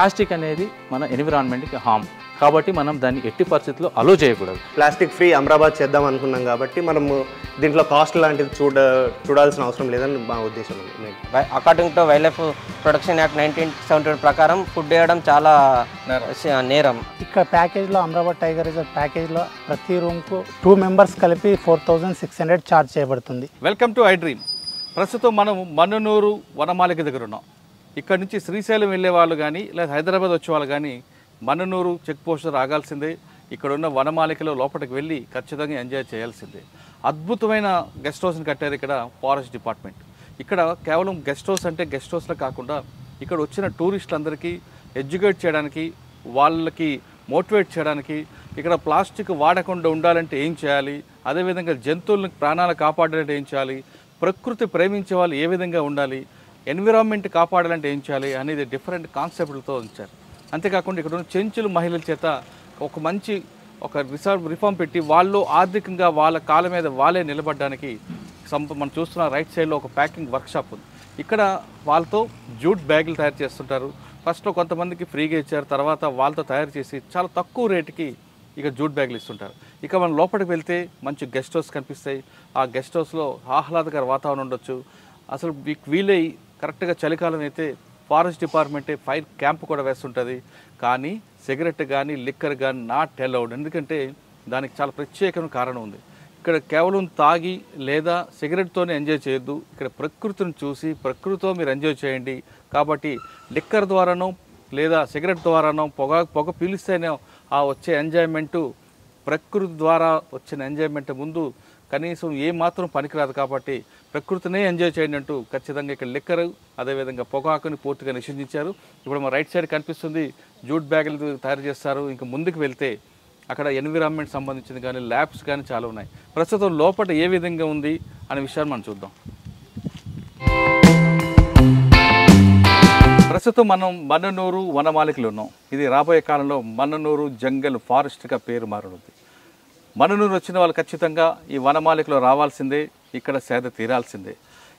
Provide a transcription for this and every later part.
Plastic అనేది మన ఎన్విరాన్మెంట్కి హామ్ కాబట్టి మనం దాన్ని ఎట్టి పరిస్థితుల్లో అలో చేయకూడదు. ప్లాస్టిక్ ఫ్రీ అమరాబాద్ చేద్దాం అనుకున్నాం కాబట్టి మనము దీంట్లో కాస్ట్ లాంటిది చూడాల్సిన అవసరం లేదని మా ఉద్దేశం. According to wild life protection act 1972 ప్రకారం ఫుడ్ వేయడం చాలా నేరం. ఇక్కడ ప్యాకేజ్లో అమరాబాద్ టైగర్ రిజర్వ్ ప్యాకేజ్లో ప్రతి రూమ్కు 2 మెంబర్స్ కలిపి 4600 ఛార్జ్ చేయబడుతుంది. Welcome to I dream. ప్రస్తుతం మనం మన్ననూరు వనమాలిక దగ్గర ఉన్నాం. ఇక్కడ నుంచి శ్రీశైలం వెళ్ళే వాళ్ళు కానీ లేదా హైదరాబాద్ వచ్చే వాళ్ళు కానీ మన్ననూరు చెక్ పోస్ట్ రాగాల్సిందే. ఇక్కడ ఉన్న వనమాలికలో లోపలికి వెళ్ళి ఖచ్చితంగా ఎంజాయ్ చేయాల్సిందే. అద్భుతమైన గెస్ట్ హౌస్ని కట్టారు ఇక్కడ ఫారెస్ట్ డిపార్ట్మెంట్. ఇక్కడ కేవలం గెస్ట్ హౌస్ అంటే గెస్ట్ హౌస్లో కాకుండా ఇక్కడ వచ్చిన టూరిస్టులందరికీ ఎడ్యుకేట్ చేయడానికి, వాళ్ళకి మోటివేట్ చేయడానికి, ఇక్కడ ప్లాస్టిక్ వాడకుండా ఉండాలంటే ఏం చేయాలి, అదేవిధంగా జంతువులను ప్రాణాలు కాపాడాలంటే ఏం చేయాలి, ప్రకృతి ప్రేమించే వాళ్ళు ఏ విధంగా ఉండాలి, ఎన్విరాన్మెంట్ కాపాడాలంటే ఏం చేయాలి అనేది డిఫరెంట్ కాన్సెప్ట్లతో ఉంచారు. అంతేకాకుండా ఇక్కడ ఉన్న చెంచులు మహిళల చేత ఒక మంచి రిఫార్మ్ పెట్టి వాళ్ళు ఆర్థికంగా వాళ్ళ కాళ్ళ మీద వాళ్ళే నిలబడడానికి మనం చూస్తున్న రైట్ సైడ్లో ఒక ప్యాకింగ్ వర్క్షాప్ ఉంది. ఇక్కడ వాళ్ళతో జూట్ బ్యాగులు తయారు చేస్తుంటారు. ఫస్ట్లో కొంతమందికి ఫ్రీగా ఇచ్చారు, తర్వాత వాళ్ళతో తయారు చేసి చాలా తక్కువ రేటుకి ఇక జూట్ బ్యాగులు ఇస్తుంటారు. ఇక మనం లోపలికి వెళ్తే మంచి గెస్ట్ హౌస్ కనిపిస్తాయి. ఆ గెస్ట్ హౌస్లో ఆహ్లాదకర వాతావరణం ఉండొచ్చు. అసలు వీలై కరెక్ట్గా చలికాలం అయితే ఫారెస్ట్ డిపార్ట్మెంటే ఫైర్ క్యాంప్ కూడా వేస్తుంటుంది. కానీ సిగరెట్ కానీ లిక్కర్ కానీ నాట్ అలౌడ్. ఎందుకంటే దానికి చాలా ప్రత్యేకమైన కారణం ఉంది. ఇక్కడ కేవలం తాగి లేదా సిగరెట్తోనే ఎంజాయ్ చేయొద్దు. ఇక్కడ ప్రకృతిని చూసి ప్రకృతితో మీరు ఎంజాయ్ చేయండి. కాబట్టి లిక్కర్ ద్వారానో లేదా సిగరెట్ ద్వారానో పొగ పీలిస్తేనే ఆ వచ్చే ఎంజాయ్మెంటు ప్రకృతి ద్వారా వచ్చిన ఎంజాయ్మెంట్ ముందు కనీసం ఏమాత్రం పనికిరాదు. కాబట్టి ప్రకృతినే ఎంజాయ్ చేయండి అంటూ ఖచ్చితంగా ఇక్కడ లిక్కర్ అదేవిధంగా పొగాకుని పూర్తిగా నిషేధించారు. ఇప్పుడు మన రైట్ సైడ్ కనిపిస్తుంది జూట్ బ్యాగులు తయారు చేస్తారు. ఇంకా ముందుకు వెళ్తే అక్కడ ఎన్విరాన్మెంట్ సంబంధించింది కానీ ల్యాబ్స్ కానీ చాలా ఉన్నాయి. ప్రస్తుతం లోపల ఏ విధంగా ఉంది అనే విషయాన్ని మనం చూద్దాం. ప్రస్తుతం మనం మన్ననూరు వనమాలికలో ఉన్నాం. ఇది రాబోయే కాలంలో మన్ననూరు జంగల్ ఫారెస్ట్గా పేరు మారనుంది. మన్ననూరు వచ్చిన వాళ్ళు ఖచ్చితంగా ఈ వనమాలికలో రావాల్సిందే, ఇక్కడ సేద తీరాల్సిందే.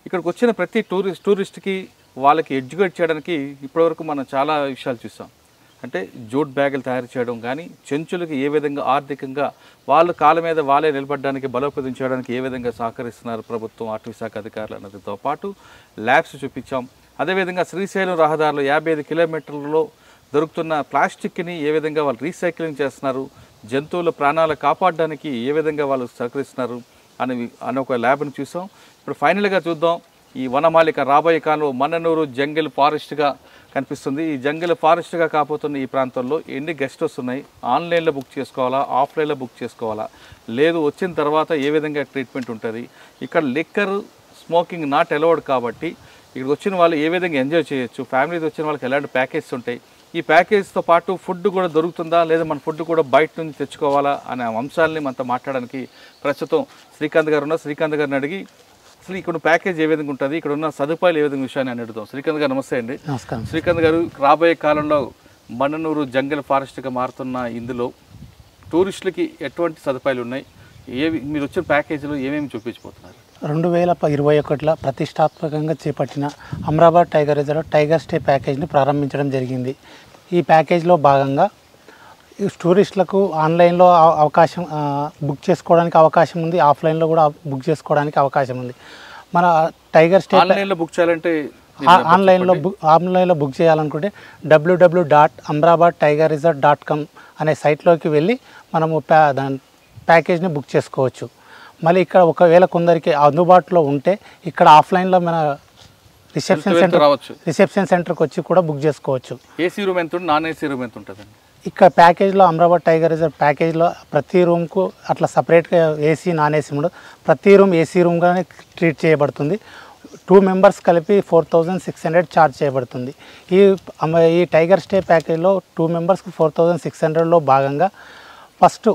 ఇక్కడికి వచ్చిన ప్రతి టూరిస్ట్కి వాళ్ళకి ఎడ్యుకేట్ చేయడానికి ఇప్పటివరకు మనం చాలా విషయాలు చూసాం. అంటే జూట్ బ్యాగులు తయారు చేయడం కానీ, చెంచులకి ఏ విధంగా ఆర్థికంగా వాళ్ళ కాళ్ళ మీద వాళ్ళే నిలబడడానికి బలోపేతం చేయడానికి ఏ విధంగా సహకరిస్తున్నారు ప్రభుత్వం, అటవీ శాఖ అధికారులు అన్నదితో పాటు ల్యాబ్స్ చూపించాం. అదేవిధంగా శ్రీశైలం రహదారిలో 55 కిలోమీటర్లలో దొరుకుతున్న ప్లాస్టిక్ని ఏ విధంగా వాళ్ళు రీసైక్లింగ్ చేస్తున్నారు, జంతువుల ప్రాణాలు కాపాడడానికి ఏ విధంగా వాళ్ళు సహకరిస్తున్నారు అని ఒక ల్యాబ్ని చూసాం. ఇప్పుడు ఫైనల్గా చూద్దాం ఈ వనమాలిక రాబోయే కాలంలో మన్ననూరు జంగల్ ఫారెస్ట్గా కనిపిస్తుంది. ఈ జంగల్ ఫారెస్ట్గా కాపోతున్న ఈ ప్రాంతంలో ఎన్ని గెస్ట్ హౌస్ ఉన్నాయి, ఆన్లైన్లో బుక్ చేసుకోవాలా, ఆఫ్లైన్లో బుక్ చేసుకోవాలా, లేదు వచ్చిన తర్వాత ఏ విధంగా ట్రీట్మెంట్ ఉంటుంది, ఇక్కడ లిక్కర్ స్మోకింగ్ నాట్ అలౌడ్ కాబట్టి ఇక్కడికి వచ్చిన వాళ్ళు ఏ విధంగా ఎంజాయ్ చేయొచ్చు, ఫ్యామిలీతో వచ్చిన వాళ్ళకి ఎలాంటి ప్యాకేజెస్ ఉంటాయి, ఈ ప్యాకేజ్తో పాటు ఫుడ్ కూడా దొరుకుతుందా లేదా మన ఫుడ్ కూడా బయట నుంచి తెచ్చుకోవాలా అనే అంశాలని మనతో మాట్లాడడానికి ప్రస్తుతం శ్రీకాంత్ గారు ఉన్నారు. శ్రీకాంత్ గారిని అడిగి అసలు ఇక్కడ ప్యాకేజ్ ఏ విధంగా ఉంటుంది, ఇక్కడ ఉన్న సదుపాయాలు ఏ విధంగా విషయాన్ని అని అడుగుతాం. శ్రీకాంత్ గారు నమస్తే అండి. నమస్కారం. శ్రీకాంత్ గారు, రాబోయే కాలంలో మన్ననూరు జంగల్ ఫారెస్ట్గా మారుతున్న ఇందులో టూరిస్టులకి ఎటువంటి సదుపాయాలు ఉన్నాయి, మీరు వచ్చిన ప్యాకేజీలో ఏమేమి చూపించబోతున్నారు? 2021లో ప్రతిష్టాత్మకంగా చేపట్టిన Amrabad tiger reserve tiger stay ప్యాకేజ్ని ప్రారంభించడం జరిగింది. ఈ ప్యాకేజ్లో భాగంగా టూరిస్టులకు ఆన్లైన్లో అవకాశం బుక్ చేసుకోవడానికి అవకాశం ఉంది, ఆఫ్లైన్లో కూడా బుక్ చేసుకోవడానికి అవకాశం ఉంది. మన టైగర్ స్టే ఆన్లైన్లో బుక్ చేయాలంటే ఆన్లైన్లో బుక్ చేయాలనుకుంటే www.amrabadtigerresort.com అనే సైట్లోకి వెళ్ళి మనము దాని ప్యాకేజ్ని బుక్ చేసుకోవచ్చు. మళ్ళీ ఇక్కడ ఒకవేళ కొందరికి అందుబాటులో ఉంటే ఇక్కడ ఆఫ్లైన్లో మన రిసెప్షన్ సెంటర్కి వచ్చి కూడా బుక్ చేసుకోవచ్చు. ఏసీ రూమ్ ఎంత ఉంటుంది, నాన్ ఏసీ రూమ్ ఎంత ఉంటుందండి? ఇక్కడ ప్యాకేజ్లో అమరాబాద్ టైగర్ రిజర్వ్ ప్యాకేజ్లో ప్రతి రూమ్కు అట్లా సపరేట్గా ఏసీ నాన్ ఏసీ ఉండదు, ప్రతి రూమ్ ఏసీ రూమ్గానే ట్రీట్ చేయబడుతుంది. 2 మెంబర్స్ కలిపి 4600 ఛార్జ్ చేయబడుతుంది. ఈ టైగర్ స్టే ప్యాకేజ్లో 2 మెంబర్స్కి 4600లో భాగంగా ఫస్ట్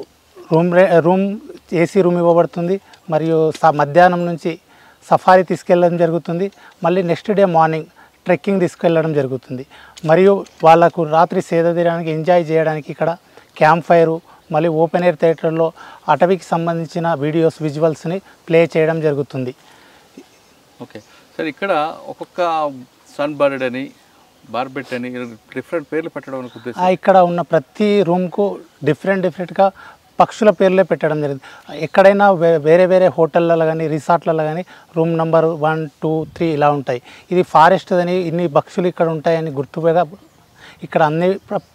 రూమ్ ఏసీ రూమ్ ఇవ్వబడుతుంది. మరియు మధ్యాహ్నం నుంచి సఫారీ తీసుకెళ్ళడం జరుగుతుంది. మళ్ళీ నెక్స్ట్ డే మార్నింగ్ ట్రెక్కింగ్ తీసుకెళ్ళడం జరుగుతుంది. మరియు వాళ్ళకు రాత్రి సేద తీయడానికి ఎంజాయ్ చేయడానికి ఇక్కడ క్యాంప్ ఫైరు, మళ్ళీ ఓపెన్ ఎయిర్ థియేటర్లో అటవీకి సంబంధించిన వీడియోస్ విజువల్స్ని ప్లే చేయడం జరుగుతుంది. ఓకే సార్, ఇక్కడ ఒక్కొక్క సన్ బర్డ్ అని బార్బెట్ అని డిఫరెంట్ పేర్లు పెట్టడం అనే ఉద్దేశం. ఇక్కడ ఉన్న ప్రతి రూమ్కు డిఫరెంట్గా పక్షుల పేర్లే పెట్టడం జరిగింది. ఎక్కడైనా వేరే వేరే హోటళ్ళలో కానీ రిసార్ట్లలో కానీ రూమ్ నెంబర్ 1, 2, 3 ఇలా ఉంటాయి. ఇది ఫారెస్ట్ అని ఇన్ని పక్షులు ఇక్కడ ఉంటాయని గుర్తుగా ఇక్కడ అన్ని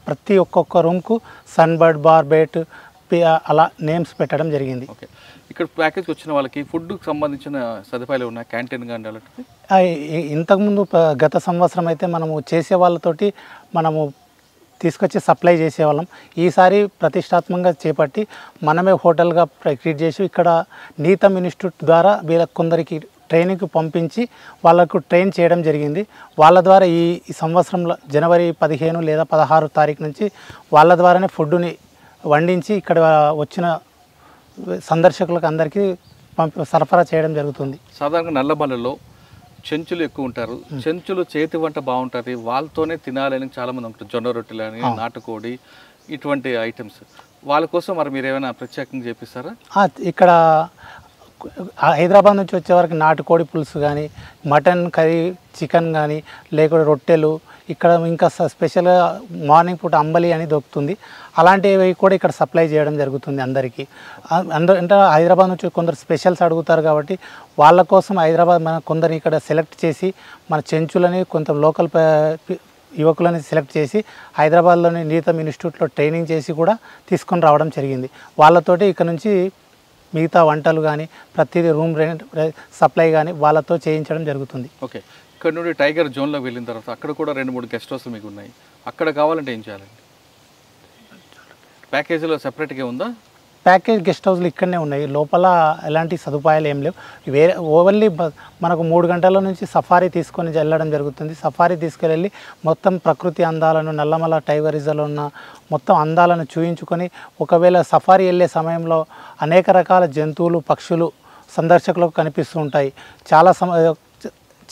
ప్రతి ఒక్కొక్క రూమ్కు సన్బర్డ్, బార్బెట్ అలా నేమ్స్ పెట్టడం జరిగింది. ఓకే, ఇక్కడ ప్యాకేజ్కి వచ్చిన వాళ్ళకి ఫుడ్కి సంబంధించిన సదుపాయాలు ఉన్నాయి, క్యాంటీన్ కానీ అలాంటివి? ఇంతకుముందు గత సంవత్సరం అయితే మనము చేసే వాళ్ళతోటి మనము తీసుకొచ్చి సప్లై చేసేవాళ్ళం. ఈసారి ప్రతిష్టాత్మకంగా చేపట్టి మనమే హోటల్గా క్రియేట్ చేసి ఇక్కడ నీతం ఇన్స్టిట్యూట్ ద్వారా వీళ్ళకి కొందరికి ట్రైనింగ్కి పంపించి వాళ్ళకు ట్రైన్ చేయడం జరిగింది. వాళ్ళ ద్వారా ఈ సంవత్సరంలో జనవరి 15 లేదా 16 తారీఖు నుంచి వాళ్ళ ద్వారానే ఫుడ్ని వండించి ఇక్కడ వచ్చిన సందర్శకులకు అందరికీ సరఫరా చేయడం జరుగుతుంది. సాధారణంగా నల్లమల్లలో చెంచులు ఎక్కువ ఉంటారు. చెంచులు చేతి వంట బాగుంటుంది, వాళ్ళతోనే తినాలని చాలామంది ఉంటారు. జొన్న రొట్టెలు అని, నాటుకోడి, ఇటువంటి ఐటమ్స్ వాళ్ళ కోసం మరి మీరు ఏమైనా ప్రత్యేకంగా చేపిస్తారా? ఇక్కడ హైదరాబాద్ నుంచి వచ్చే వరకు నాటుకోడి పులుసు కానీ, మటన్ కర్రీ, చికెన్ కానీ, లేకపోతే రొట్టెలు, ఇక్కడ ఇంకా స్పెషల్గా మార్నింగ్ పూట అంబలి అని దొరుకుతుంది. అలాంటివి కూడా ఇక్కడ సప్లై చేయడం జరుగుతుంది అందరికీ. అంటే హైదరాబాద్ నుంచి కొందరు స్పెషల్స్ అడుగుతారు కాబట్టి వాళ్ళ కోసం హైదరాబాద్ మన కొందరిని ఇక్కడ సెలెక్ట్ చేసి మన చెంచులని కొంత లోకల్ యువకులని సెలెక్ట్ చేసి హైదరాబాద్లోని నీతం ఇన్స్టిట్యూట్లో ట్రైనింగ్ చేసి కూడా తీసుకొని రావడం జరిగింది. వాళ్ళతోటి ఇక్కడ నుంచి మిగతా వంటలు కానీ ప్రతిదీ రూమ్ రెంట్ సప్లై కానీ వాళ్ళతో చేయించడం జరుగుతుంది. ఓకే, ఇక్కడ నుండి టైగర్ జోన్లోకి వెళ్ళిన తర్వాత అక్కడ కూడా 2-3 గెస్ట్ హౌస్లు మీకు ఉన్నాయి. అక్కడ కావాలంటే ఏం చేయాలండి? ప్యాకేజీలో సెపరేట్గా ఉందా? ప్యాకేజ్ గెస్ట్ హౌస్లు ఇక్కడనే ఉన్నాయి, లోపల ఎలాంటి సదుపాయాలు ఏం లేవు. వేరే ఓన్లీ మనకు 3 గంటల నుంచి సఫారీ తీసుకొని వెళ్ళడం జరుగుతుంది. సఫారీ తీసుకెళ్ళి మొత్తం ప్రకృతి అందాలను, నల్లమల టైగర్ రిజర్వ్లో ఉన్న మొత్తం అందాలను చూయించుకొని, ఒకవేళ సఫారీ వెళ్ళే సమయంలో అనేక రకాల జంతువులు, పక్షులు సందర్శకులకు కనిపిస్తూ ఉంటాయి.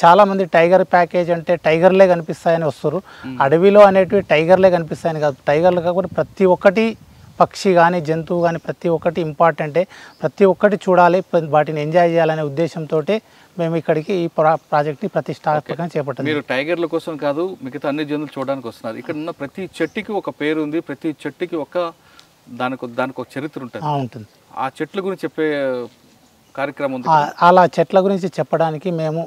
చాలామంది టైగర్ ప్యాకేజ్ అంటే టైగర్లే కనిపిస్తాయని వస్తారు. అడవిలో అనేటివి టైగర్లే కనిపిస్తాయని కాదు, టైగర్లు కాకుండా ప్రతి ఒక్కటి పక్షి కానీ జంతువు కానీ ప్రతి ఒక్కటి ఇంపార్టెంటే, ప్రతి ఒక్కటి చూడాలి, వాటిని ఎంజాయ్ చేయాలనే ఉద్దేశంతో మేము ఇక్కడికి ఈ ప్రాజెక్ట్ని ప్రతిష్టాత్మకంగా చేపట్టాము. మీరు టైగర్ల కోసం కాదు, మిగతా అన్ని జంతువులు చూడడానికి వస్తున్నారు. ఇక్కడ ఉన్న ప్రతి చెట్టుకి ఒక పేరు ఉంది, ప్రతి చెట్టుకి దానికి ఒక చరిత్ర ఉంటుంది. ఆ చెట్ల గురించి చెప్పే కార్యక్రమం ఉంది. అలా చెట్ల గురించి చెప్పడానికి మేము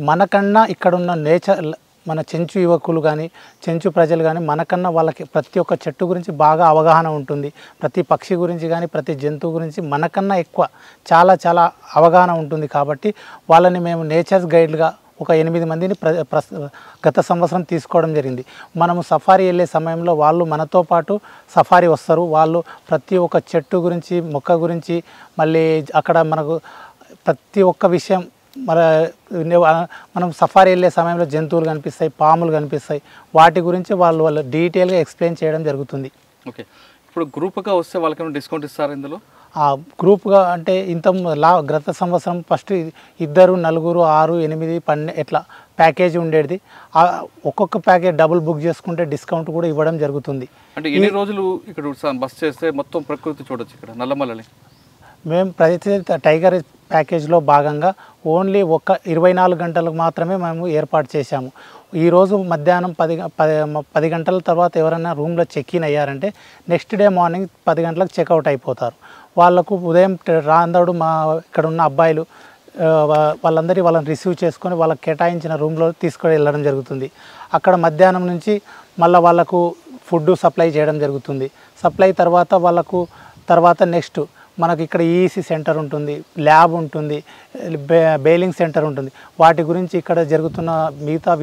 మనకన్నా ఇక్కడున్న నేచర్, మన చెంచు యువకులు కానీ చెంచు ప్రజలు కానీ మనకన్నా వాళ్ళకి ప్రతి ఒక్క చెట్టు గురించి బాగా అవగాహన ఉంటుంది. ప్రతి పక్షి గురించి కానీ ప్రతి జంతువు గురించి మనకన్నా ఎక్కువ చాలా అవగాహన ఉంటుంది. కాబట్టి వాళ్ళని మేము నేచర్స్ గైడ్లుగా ఒక 8 మందిని గత సంవత్సరం తీసుకోవడం జరిగింది. మనము సఫారీ వెళ్ళే సమయంలో వాళ్ళు మనతో పాటు సఫారీ వస్తారు. వాళ్ళు ప్రతి ఒక్క చెట్టు గురించి, మొక్క గురించి, మళ్ళీ అక్కడ మనకు ప్రతి ఒక్క విషయం మనం సఫారీ వెళ్ళే సమయంలో జంతువులు కనిపిస్తాయి, పాములు కనిపిస్తాయి, వాటి గురించి వాళ్ళు డీటెయిల్గా ఎక్స్ప్లెయిన్ చేయడం జరుగుతుంది. ఓకే, ఇప్పుడు గ్రూప్గా వస్తే వాళ్ళకి డిస్కౌంట్ ఇస్తారు ఇందులో? గ్రూప్గా అంటే గత సంవత్సరం ఫస్ట్ 2, 4, 6, 8, 12 ఇట్లా ప్యాకేజీ ఉండేది. ఒక్కొక్క ప్యాకేజ్ డబుల్ బుక్ చేసుకుంటే డిస్కౌంట్ కూడా ఇవ్వడం జరుగుతుంది. అంటే ఎన్ని రోజులు ఇక్కడ బస్ చేస్తే మొత్తం ప్రకృతి చూడొచ్చు ఇక్కడ నల్లమలని? మేము ప్రతి టైగర్ ప్యాకేజ్లో భాగంగా ఓన్లీ 24 గంటలకు మాత్రమే మేము ఏర్పాటు చేశాము. ఈరోజు మధ్యాహ్నం 10 గంటల తర్వాత ఎవరైనా రూమ్లో చెక్ఇన్ అయ్యారంటే నెక్స్ట్ డే మార్నింగ్ 10 గంటలకు చెక్అవుట్ అయిపోతారు. వాళ్ళకు ఉదయం రాందడు మా ఇక్కడ ఉన్న అబ్బాయిలు వాళ్ళని రిసీవ్ చేసుకొని వాళ్ళకి కేటాయించిన రూమ్లో తీసుకొని వెళ్ళడం జరుగుతుంది. అక్కడ మధ్యాహ్నం నుంచి మళ్ళీ వాళ్ళకు ఫుడ్ సప్లై చేయడం జరుగుతుంది. సప్లై తర్వాత నెక్స్ట్ మనకి ఇక్కడ ఈఈసీ సెంటర్ ఉంటుంది, ల్యాబ్ ఉంటుంది, బెయిలింగ్ సెంటర్ ఉంటుంది. వాటి గురించి ఇక్కడ జరుగుతున్న మిగతా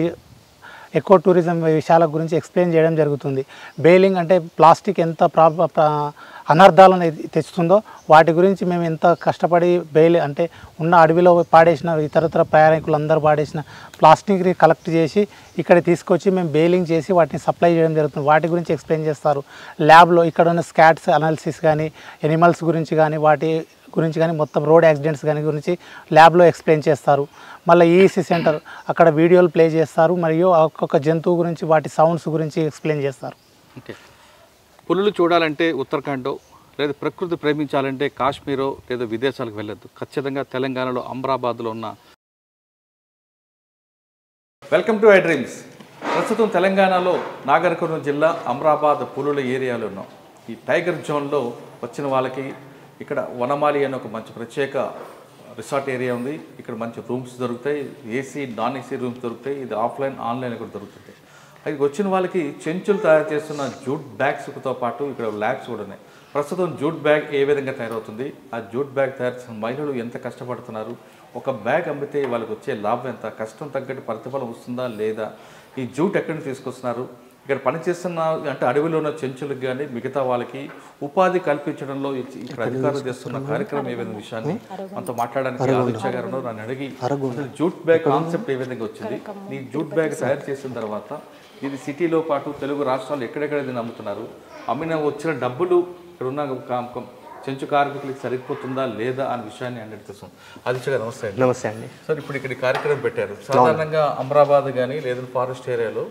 ఎకో టూరిజం విషయాల గురించి ఎక్స్ప్లెయిన్ చేయడం జరుగుతుంది. బెయిలింగ్ అంటే ప్లాస్టిక్ ఎంత అనర్థాలను తెచ్చుతుందో వాటి గురించి మేము ఎంత కష్టపడి అంటే ఉన్న అడవిలో పాడేసిన ఇతరత్ర ప్రయాణికులందరూ పాడేసిన ప్లాస్టిక్ని కలెక్ట్ చేసి ఇక్కడ తీసుకొచ్చి మేము బెయిలింగ్ చేసి వాటిని సప్లై చేయడం జరుగుతుంది. వాటి గురించి ఎక్స్ప్లెయిన్ చేస్తారు. ల్యాబ్లో ఇక్కడ ఉన్న స్కాట్స్ అనాలిసిస్ కానీ, ఎనిమల్స్ గురించి కానీ, వాటి గురించి కానీ, మొత్తం రోడ్ యాక్సిడెంట్స్ కానీ గురించి ల్యాబ్లో ఎక్స్ప్లెయిన్ చేస్తారు. మళ్ళీ ఈఈసీ సెంటర్ అక్కడ వీడియోలు ప్లే చేస్తారు, మరియు ఒక్కొక్క జంతువు గురించి వాటి సౌండ్స్ గురించి ఎక్స్ప్లెయిన్ చేస్తారు. ఓకే, పులులు చూడాలంటే ఉత్తరాఖండ్ లేదా ప్రకృతి ప్రేమించాలంటే కాశ్మీరో లేదా విదేశాలకు వెళ్ళొద్దు, ఖచ్చితంగా తెలంగాణలో అమ్రాబాద్లో ఉన్న. Welcome to I dreams. ప్రస్తుతం తెలంగాణలో నాగర్ కర్నూలు జిల్లా అమరాబాద్ పులుల ఏరియాలో ఉన్నాం. ఈ టైగర్ జోన్లో వచ్చిన వాళ్ళకి ఇక్కడ వనమాలి అనే ఒక మంచి ప్రత్యేక రిసార్ట్ ఏరియా ఉంది. ఇక్కడ మంచి రూమ్స్ దొరుకుతాయి, ఏసీ నాన్ ఏసీ రూమ్స్ దొరుకుతాయి. ఇది ఆఫ్లైన్ ఆన్లైన్ కూడా దొరుకుతుంది. అది వచ్చిన వాళ్ళకి చెంచులు తయారు చేస్తున్న జూట్ బ్యాగ్స్తో పాటు ఇక్కడ ల్యాబ్స్ కూడా ఉన్నాయి. ప్రస్తుతం జూట్ బ్యాగ్ ఏ విధంగా తయారవుతుంది, ఆ జూట్ బ్యాగ్ తయారు చేసిన మహిళలు ఎంత కష్టపడుతున్నారు, ఒక బ్యాగ్ అమ్మితే వాళ్ళకి వచ్చే లాభం ఎంత, కష్టం తగ్గట్టు ప్రతిఫలం వస్తుందా లేదా, ఈ జూట్ ఎక్కడి నుంచి తీసుకొస్తున్నారు, ఇక్కడ పనిచేస్తున్న అంటే అడవిలో ఉన్న చెంచులకు కానీ మిగతా వాళ్ళకి ఉపాధి కల్పించడంలో ఇక్కడ అధికారులు చేస్తున్న కార్యక్రమం ఏ విధంగా విషయాన్ని మనతో మాట్లాడడానికి ఆదిత్య గారు నన్ను అడిగి జూట్ బ్యాగ్ కాన్సెప్ట్ ఏ విధంగా వచ్చింది, ఈ జూట్ బ్యాగ్ తయారు చేసిన తర్వాత ఇది సిటీలో పాటు తెలుగు రాష్ట్రాలు ఎక్కడెక్కడ దీన్ని అమ్ముతున్నారు, అమ్మిన వచ్చిన డబ్బులు ఇక్కడ ఉన్న చెంచు కార్మికులకి సరిపోతుందా లేదా అనే విషయాన్ని అన్నిటిస్తాం. ఆదిత్య గారు నమస్తే. నమస్తే అండి. సార్, ఇప్పుడు ఇక్కడ కార్యక్రమం పెట్టారు. సాధారణంగా అమరాబాద్ కానీ లేదా ఫారెస్ట్ ఏరియాలో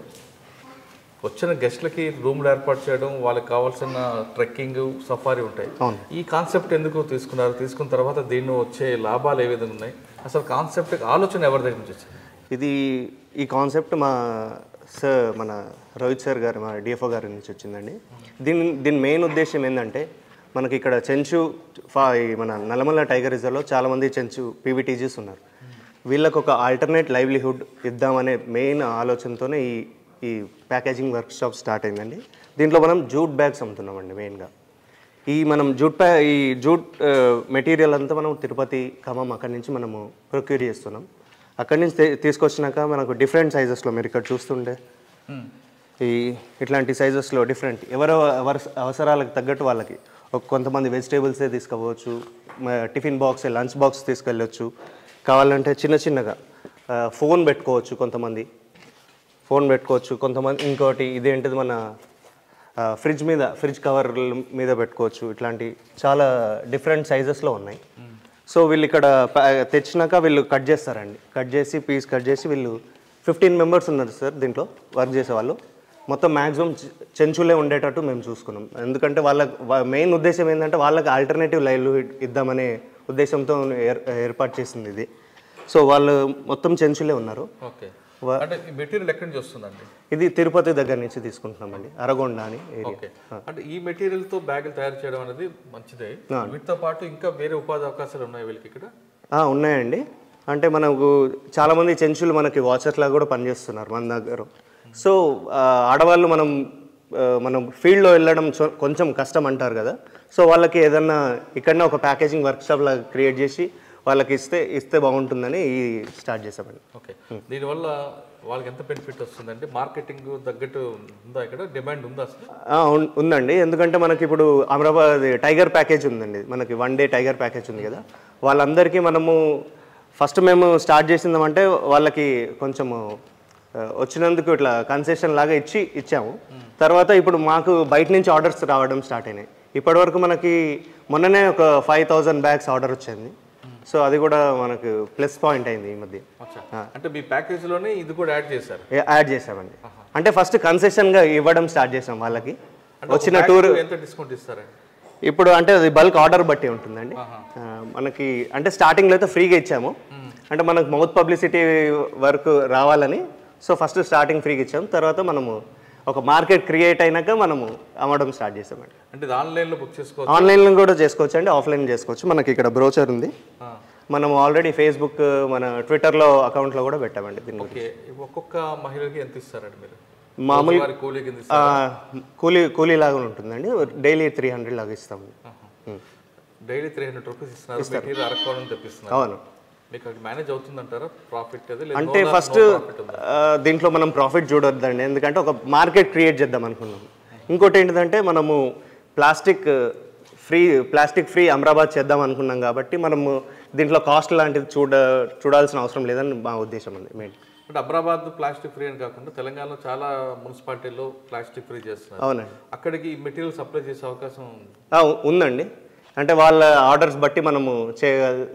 వచ్చిన గెస్ట్లకి రూమ్లు ఏర్పాటు చేయడం, వాళ్ళకి కావాల్సిన ట్రెక్కింగ్ సఫారీ ఉంటాయి. ఈ కాన్సెప్ట్ ఎందుకు తీసుకున్నారు, తీసుకున్న తర్వాత దీన్ని వచ్చే లాభాలు ఏ విధంగా ఉన్నాయి, అసలు కాన్సెప్ట్ ఆలోచన ఎవరి దగ్గర నుంచి వచ్చింది? ఈ కాన్సెప్ట్ మన రోహిత్ సార్ గారు, మా డిఎఫ్ఓ గారి నుంచి వచ్చిందండి. దీని మెయిన్ ఉద్దేశం ఏంటంటే మనకి ఇక్కడ చెంచు మన నల్లమల్ల టైగర్ రిజర్వ్లో చాలామంది చెంచు పీవీటీజీస్ ఉన్నారు. వీళ్ళకు ఒక ఆల్టర్నేట్ లైవ్లీహుడ్ ఇద్దామనే మెయిన్ ఆలోచనతోనే ఈ ప్యాకేజింగ్ వర్క్షాప్ స్టార్ట్ అయిందండి. దీంట్లో మనం జూట్ బ్యాగ్స్ అమ్ముతున్నామండి. మెయిన్గా మనం ఈ జూట్ మెటీరియల్ అంతా మనం తిరుపతి, ఖమ్మం అక్కడి నుంచి మనము ప్రొక్యూర్ చేస్తున్నాం. అక్కడి నుంచి తీసుకొచ్చినాక మనకు డిఫరెంట్ సైజెస్లో మీరు ఇక్కడ చూస్తుంటే ఇట్లాంటి సైజెస్లో డిఫరెంట్ ఎవరి అవసరాలకు తగ్గట్టు వాళ్ళకి కొంతమంది వెజిటేబుల్సే తీసుకోవచ్చు, టిఫిన్ బాక్స్, లంచ్ బాక్స్ తీసుకెళ్ళొచ్చు, కావాలంటే చిన్నగా ఫోన్ పెట్టుకోవచ్చు, కొంతమంది ఇంకోటి ఇదేంటిది మన ఫ్రిడ్జ్ కవర్ మీద పెట్టుకోవచ్చు. ఇట్లాంటి చాలా డిఫరెంట్ సైజెస్లో ఉన్నాయి. సో వీళ్ళు ఇక్కడ తెచ్చినాక వీళ్ళు కట్ చేస్తారండి. పీస్ కట్ చేసి వీళ్ళు 15 మెంబర్స్ ఉన్నారు సార్ దీంట్లో వర్క్ చేసేవాళ్ళు. మొత్తం మ్యాక్సిమం చెంచులే ఉండేటట్టు మేము చూసుకున్నాం. ఎందుకంటే వాళ్ళ మెయిన్ ఉద్దేశం ఏంటంటే వాళ్ళకి ఆల్టర్నేటివ్ లైవ్లీహుడ్ ఇద్దామనే ఉద్దేశంతో ఏర్పాటు చేసింది ఇది. సో వాళ్ళు మొత్తం చెంచులే ఉన్నారు. ఓకే, అంటే ఈ మెటీరియల్ ఎక్కడి నుంచి వస్తుందండి? ఇది తిరుపతి దగ్గర నుంచి తీసుకుంటున్నామండి, అరగొండ అని ఏరియా. అంటే ఈ మెటీరియల్తో బ్యాగులు తయారు చేయడం అనేది మంచిదే. వీటితో పాటు ఇంకా వేరే ఉపాధి అవకాశాలు ఉన్నాయి వీళ్ళకి ఇక్కడ? ఉన్నాయండి. అంటే మనకు చాలామంది చెంచులు మనకి వాచర్స్ లాగా కూడా పనిచేస్తున్నారు మన దగ్గర. సో ఆడవాళ్ళు మనం ఫీల్డ్లో వెళ్ళడం కొంచెం కష్టం అంటారు కదా. సో వాళ్ళకి ఏదన్నా ఇక్కడనే ఒక ప్యాకేజింగ్ వర్క్షాప్ లాగా క్రియేట్ చేసి వాళ్ళకి ఇస్తే బాగుంటుందని స్టార్ట్ చేసామండి. ఓకే, దీనివల్ల వాళ్ళకి ఎంత బెనిఫిట్ వస్తుందంటే మార్కెటింగ్ తగ్గట్టు ఉందా, ఇక్కడ డిమాండ్ ఉందా అసలు? ఉందండి. ఎందుకంటే మనకి ఇప్పుడు అమరాబాద్ టైగర్ ప్యాకేజ్ ఉందండి, మనకి 1 డే టైగర్ ప్యాకేజ్ ఉంది కదా. వాళ్ళందరికీ ఫస్ట్ మేము స్టార్ట్ చేసిందామంటే వాళ్ళకి కొంచెము వచ్చినందుకు ఇట్లా కన్సెషన్ లాగా ఇచ్చాము. తర్వాత ఇప్పుడు మాకు బయట నుంచి ఆర్డర్స్ రావడం స్టార్ట్ అయినాయి. ఇప్పటివరకు మనకి మొన్ననే ఒక 5000 బ్యాగ్స్ ఆర్డర్ వచ్చింది. సో అది కూడా మనకు ప్లస్ పాయింట్ అయింది ఈ మధ్య. అంటే మీ ప్యాకేజ్లోనే ఇది కూడా యాడ్ చేసామండి. అంటే ఫస్ట్ కన్సెషన్గా ఇవ్వడం స్టార్ట్ చేసాం వాళ్ళకి. వచ్చిన టూర్ ఎంత డిస్కౌంట్ ఇస్తారండి? ఇప్పుడు అంటే అది బల్క్ ఆర్డర్ బట్టి ఉంటుందండి. మనకి అంటే స్టార్టింగ్లో అయితే ఫ్రీగా ఇచ్చాము, అంటే మనకు మౌత్ పబ్లిసిటీ వరకు రావాలని. సో ఫస్ట్ స్టార్టింగ్ ఫ్రీగా ఇచ్చాము, తర్వాత మనము ఒక మార్కెట్ క్రియేట్ అయినాక మనము అమ్మడం స్టార్ట్ చేసామండి. అంటే ఆన్లైన్లో బుక్ చేసుకోవచ్చు, ఆన్లైన్లో కూడా చేసుకోవచ్చు అండి, ఆఫ్లైన్ చేసుకోవచ్చు. మనకి ఇక్కడ బ్రోచర్ ఉంది, మనం ఆల్రెడీ ఫేస్బుక్, మన ట్విట్టర్లో అకౌంట్లో కూడా పెట్టామండి దీన్ని. ఓకే, ఒక్కొక్క మహిళకి ఎంత ఇస్తారండి మీరు? మామూలుగా కూలీ లాగా ఉంటుందండి, డైలీ 300 లాగా ఇస్తాము. డైలీ 300 రూపీస్ ఇస్తున్నారు, అరకోణం తెప్పిస్తున్నారు. అవును. మీకు మేనేజ్ అవుతుందంటారా ప్రాఫిట్? అంటే ఫస్ట్ దీంట్లో మనం ప్రాఫిట్ చూడొద్దండి, ఎందుకంటే ఒక మార్కెట్ క్రియేట్ చేద్దాం అనుకున్నాం. ఇంకోటి ఏంటిదంటే మనము ప్లాస్టిక్ ఫ్రీ అమరాబాద్ చేద్దాం అనుకున్నాం కాబట్టి మనము దీంట్లో కాస్ట్ లాంటిది చూడాల్సిన అవసరం లేదని మా ఉద్దేశం అండి మెయిన్. అంటే అమరాబాద్ ప్లాస్టిక్ ఫ్రీ అని కాకుండా తెలంగాణలో చాలా మున్సిపాలిటీల్లో ప్లాస్టిక్ ఫ్రీ చేస్తున్నారు. అవునండి. అక్కడికి మెటీరియల్ సప్లై చేసే అవకాశం ఉందండి. అంటే వాళ్ళ ఆర్డర్స్ బట్టి మనము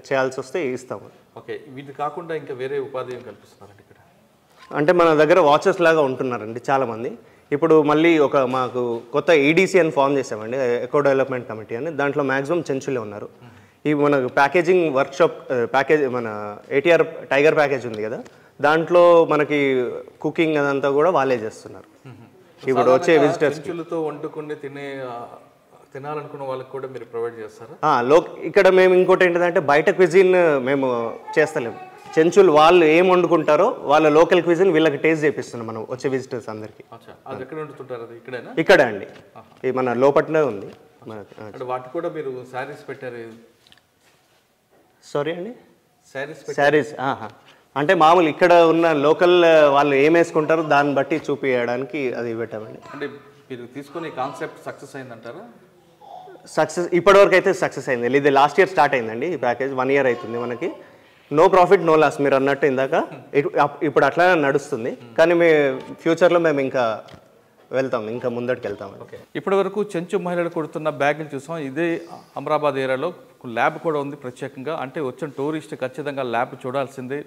చేయాల్సి వస్తే ఇస్తాము. ఓకే, వీటి కాకుండా ఇంకా వేరే ఉపాధి ఏం కల్పిస్తున్నారండి ఇక్కడ? అంటే మన దగ్గర వాచర్స్ లాగా ఉంటున్నారండి చాలామంది. ఇప్పుడు మళ్ళీ మాకు కొత్త ఈడీసీ అని ఫామ్ చేసామండి, ఎకో డెవలప్మెంట్ కమిటీ అని. దాంట్లో మ్యాక్సిమం చెంచులే ఉన్నారు. ఈ మన ప్యాకేజింగ్ వర్క్షాప్ మన ATR టైగర్ ప్యాకేజ్ ఉంది కదా, దాంట్లో మనకి కుకింగ్ అదంతా కూడా వాళ్ళే చేస్తున్నారు. ఇప్పుడు వచ్చే విజిటర్స్ చెంచులతో వండుకుని తినాలనుకున్న వాళ్ళకి కూడా మీరు ప్రొవైడ్ చేస్తారా? ఇక్కడ మేము ఇంకోటి ఏంటంటే బయట క్విజిన్ మేము చేస్తలేము. చెంచులు వాళ్ళు ఏం వండుకుంటారో వాళ్ళ లోకల్ క్విజిన్ వీళ్ళకి టేస్ట్ చేపిస్తున్నాం మనం వచ్చే విజిటర్స్ అందరికి. అది ఎక్కడ వండుతుంటారు? అది ఇక్కడేనా? ఇక్కడే అండి, ఇది మన లోపట్నే ఉంది. వాటి కూడా మీరు శారీస్ పెట్టారు? సారీ అండి, శారీస్ అంటే మామూలు ఇక్కడ ఉన్న లోకల్ వాళ్ళు ఏం వేసుకుంటారో దాన్ని బట్టి చూపించడానికి అది పెట్టామండి. అంటే మీరు తీసుకునే కాన్సెప్ట్ సక్సెస్ అయిందంటారా? సక్సెస్ ఇప్పటివరకు అయితే సక్సెస్ అయింది. ఇది లాస్ట్ ఇయర్ స్టార్ట్ అయిందండి ఈ ప్యాకేజ్. 1 year అవుతుంది మనకి. నో ప్రాఫిట్ నో లాస్ మీరు అన్నట్టు ఇందాక. ఇప్పుడు అట్లా నడుస్తుంది, కానీ ఫ్యూచర్లో మేము ఇంకా వెళ్తాం, ఇంకా ముందటికి వెళ్తాం. ఇప్పటి వరకు చెంచు మహిళలు కొడుతున్న బ్యాగులు చూసాం. ఇదే అమరాబాద్ ఏరియాలో ల్యాబ్ కూడా ఉంది ప్రత్యేకంగా. అంటే వచ్చిన టూరిస్ట్ ఖచ్చితంగా ల్యాబ్ చూడాల్సిందే.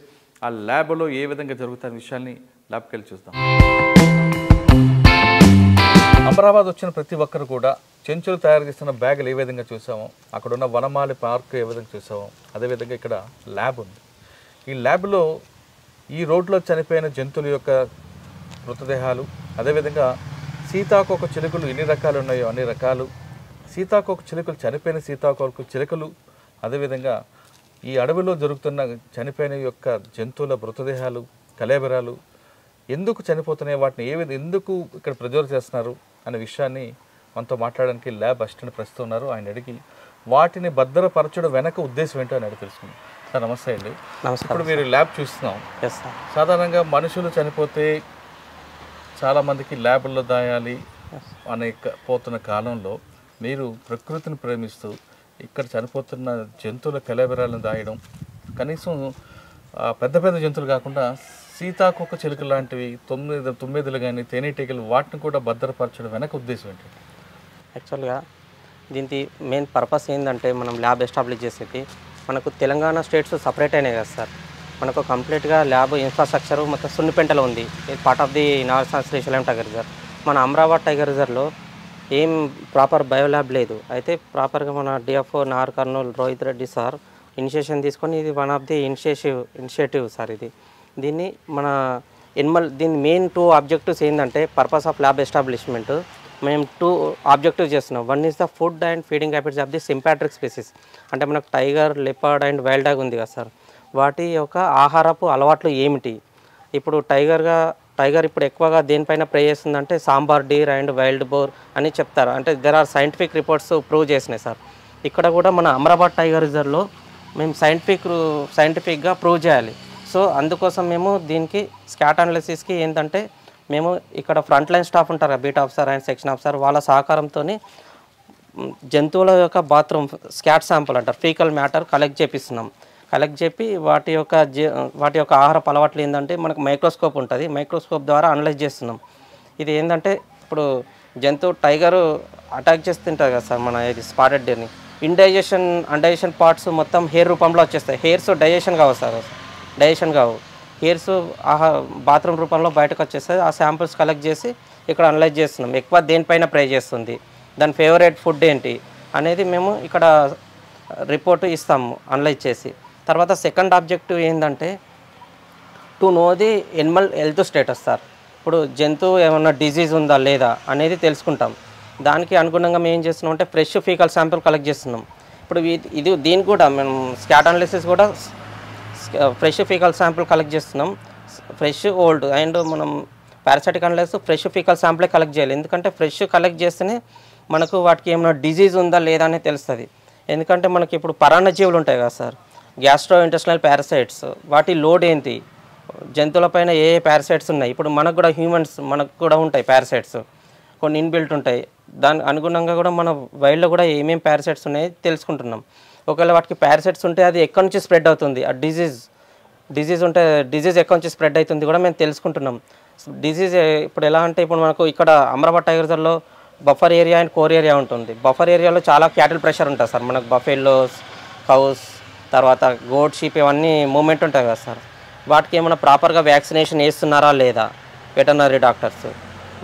ఆ ల్యాబ్లో ఏ విధంగా జరుగుతున్న విషయాన్ని ల్యాబ్కి వెళ్ళి చూద్దాం. అమరాబాద్ వచ్చిన ప్రతి ఒక్కరు కూడా చెంచులు తయారు చేస్తున్న బ్యాగులు ఏ విధంగా చూసామో, అక్కడ ఉన్న వనమాలి పార్క్ ఏ విధంగా చూసామో, అదేవిధంగా ఇక్కడ ల్యాబ్ ఉంది. ఈ ల్యాబ్లో ఈ రోడ్లో చనిపోయిన జంతువుల యొక్క మృతదేహాలు, అదేవిధంగా సీతాకోక చిలుకలు ఎన్ని రకాలు ఉన్నాయో అన్ని రకాలు, సీతాకోక చిలుకలు, చనిపోయిన సీతాకోక చిలుకలు, అదేవిధంగా ఈ అడవిలో జరుగుతున్న చనిపోయిన యొక్క జంతువుల మృతదేహాలు, కళేబరాలు ఎందుకు చనిపోతున్నాయి, వాటిని ఎందుకు ఇక్కడ ప్రిజర్వ్ చేస్తున్నారు అనే విషయాన్ని మనతో మాట్లాడడానికి ల్యాబ్ అసిస్టెంట్ ప్రస్తుతం ఉన్నారు. ఆయన అడిగి వాటిని భద్రపరచడం వెనక ఉద్దేశం ఏంటో అని అడిగి తెలుసుకుందాం. సార్ నమస్తే అండి. ఇప్పుడు మీరు ల్యాబ్ చూస్తున్నాం. సాధారణంగా మనుషులు చనిపోతే చాలామందికి ల్యాబ్లో దాయాలి అనే పోతున్న కాలంలో మీరు ప్రకృతిని ప్రేమిస్తూ ఇక్కడ చనిపోతున్న జంతువుల కళేబరాలను దాయడం, కనీసం పెద్ద పెద్ద జంతువులు కాకుండా సీతాకోక చిలుకలు లాంటివి, తుమ్మెదలు కానీ తేనెటీగలు, వాటిని కూడా భద్రపరచడం వెనక ఉద్దేశం ఏంటి? యాక్చువల్గా దీనికి మెయిన్ పర్పస్ ఏంటంటే మనం ల్యాబ్ ఎస్టాబ్లిష్ చేసేది మనకు తెలంగాణ స్టేట్స్ సపరేట్ అయినాయి కదా సార్. మనకు కంప్లీట్గా ల్యాబ్ ఇన్ఫ్రాస్ట్రక్చర్ మొత్తం సున్నిపెంటలో ఉంది. Part of the Nagarjuna Srisailam tiger reserve. మన అమరాబాద్ టైగర్ రిజర్వ్లో ఏం ప్రాపర్ బయో ల్యాబ్ లేదు. అయితే ప్రాపర్గా మన డిఎఫ్ఓ నార్ కర్నూల్ రోహిత్ రెడ్డి సార్ ఇనిషియేషన్ తీసుకొని ఇది one of the initiative sir. దీన్ని మన దీని మెయిన్ 2 ఆబ్జెక్టివ్స్ ఏంటంటే పర్పస్ ఆఫ్ ల్యాబ్ ఎస్టాబ్లిష్మెంట్ మేము 2 ఆబ్జెక్టివ్స్ చేస్తున్నాం. One is the food and feeding habits of the sympatric species. అంటే మనకు tiger, leopard and wild dog ఉంది కదా సార్, వాటి యొక్క ఆహారపు అలవాట్లు ఏమిటి. ఇప్పుడు టైగర్ ఇప్పుడు ఎక్కువగా దేనిపైన ప్రే చేస్తుందంటే sambar deer and wild boar అని చెప్తారు. అంటే there are scientific reports prove చేసినాయి సార్. ఇక్కడ కూడా మన అమరాబాద్ టైగర్ రిజర్వ్లో మేము సైంటిఫిక్గా ప్రూవ్ చేయాలి. సో అందుకోసం మేము దీనికి స్కాట్ అనాలిసిస్కి ఏంటంటే మేము ఇక్కడ ఫ్రంట్ లైన్ స్టాఫ్ ఉంటారు, beat officer and section officer, వాళ్ళ సహకారంతో జంతువుల యొక్క బాత్రూమ్ స్కాట్ శాంపుల్ అంటారు, ఫీకల్ మ్యాటర్ కలెక్ట్ చేపిస్తున్నాం. కలెక్ట్ చెప్పి వాటి యొక్క ఆహారపు అలవాట్లు ఏంటంటే మనకు మైక్రోస్కోప్ ఉంటుంది, మైక్రోస్కోప్ ద్వారా అనలైజ్ చేస్తున్నాం. ఇది ఏంటంటే ఇప్పుడు టైగరు అటాక్ చేస్తుంటుంది కదా సార్ మన ఇది స్పాటెడ్ డీర్ని, అన్డైజెషన్ పార్ట్స్ మొత్తం హెయిర్ రూపంలో వచ్చేస్తాయి. హెయిర్స్ డైజెషన్ కావు సార్, డైజెషన్ కావు. హెయిర్స్ బాత్రూమ్ రూపంలో బయటకు వచ్చేస్తాయి. ఆ శాంపుల్స్ కలెక్ట్ చేసి ఇక్కడ అనలైజ్ చేస్తున్నాం. ఎక్కువ దేనిపైన ప్రే చేస్తుంది, దాని ఫేవరెట్ ఫుడ్ ఏంటి అనేది మేము ఇక్కడ రిపోర్ట్ ఇస్తాము అనలైజ్ చేసి. తర్వాత సెకండ్ ఆబ్జెక్టివ్ ఏంటంటే to know the Animal health status sir. ఇప్పుడు జంతువు ఏమన్నా డిజీజ్ ఉందా లేదా అనేది తెలుసుకుంటాం. దానికి అనుగుణంగా మేము ఏం చేస్తున్నాం అంటే ఫ్రెష్ ఫీకల్ శాంపుల్ కలెక్ట్ చేస్తున్నాం. ఇప్పుడు దీనికి కూడా మేము స్కాట్ అనాలిసిస్ కూడా ఫ్రెష్ ఫీకల్ శాంపుల్ కలెక్ట్ చేస్తున్నాం. ఫ్రెష్ ఓల్డ్ అండ్ మనం పారాసైటిక్ అనాలిసిస్ ఫ్రెష్ ఫీకల్ శాంపులే కలెక్ట్ చేయాలి. ఎందుకంటే ఫ్రెష్ కలెక్ట్ చేస్తేనే మనకు వాటికి ఏమైనా డిజీజ్ ఉందా లేదా అనేది తెలుస్తుంది. ఎందుకంటే మనకి ఇప్పుడు పరాన్నజీవులు ఉంటాయి కదా సార్, గ్యాస్ట్రో ఇంటెస్టినల్ పారాసైట్స్, వాటి లోడ్ ఏంటి, జంతువులపైన ఏ పారాసైట్స్ ఉన్నాయి. ఇప్పుడు మనకు కూడా మనకు కూడా ఉంటాయి పారాసైట్స్, కొన్ని ఇన్బిల్ట్ ఉంటాయి. దాని అనుగుణంగా కూడా మన వైల్డ్లో కూడా ఏమేమి పారాసైట్స్ ఉన్నాయో తెలుసుకుంటున్నాం. ఒకవేళ వాటికి పారాసైట్స్ ఉంటే అది ఎక్కడి నుంచి స్ప్రెడ్ అవుతుంది, ఆ డిజీజ్ ఉంటే డిజీజ్ ఎక్కడి నుంచి స్ప్రెడ్ అవుతుంది కూడా మేము తెలుసుకుంటున్నాం. డిజీజ్ ఇప్పుడు ఎలా అంటే ఇప్పుడు మనకు ఇక్కడ అమరాబాద్ టైగర్ రిజర్వ్లో buffer area and core area ఉంటుంది. బఫర్ ఏరియాలో చాలా క్యాటిల్ ప్రెషర్ ఉంటుంది సార్. మనకు బఫెల్లోస్, కౌస్, తర్వాత గోట్, షీప్ ఇవన్నీ మూమెంట్ ఉంటాయి కదా సార్. వాటికి ఏమైనా ప్రాపర్గా వ్యాక్సినేషన్ వేస్తున్నారా లేదా వెటర్నరీ డాక్టర్స్,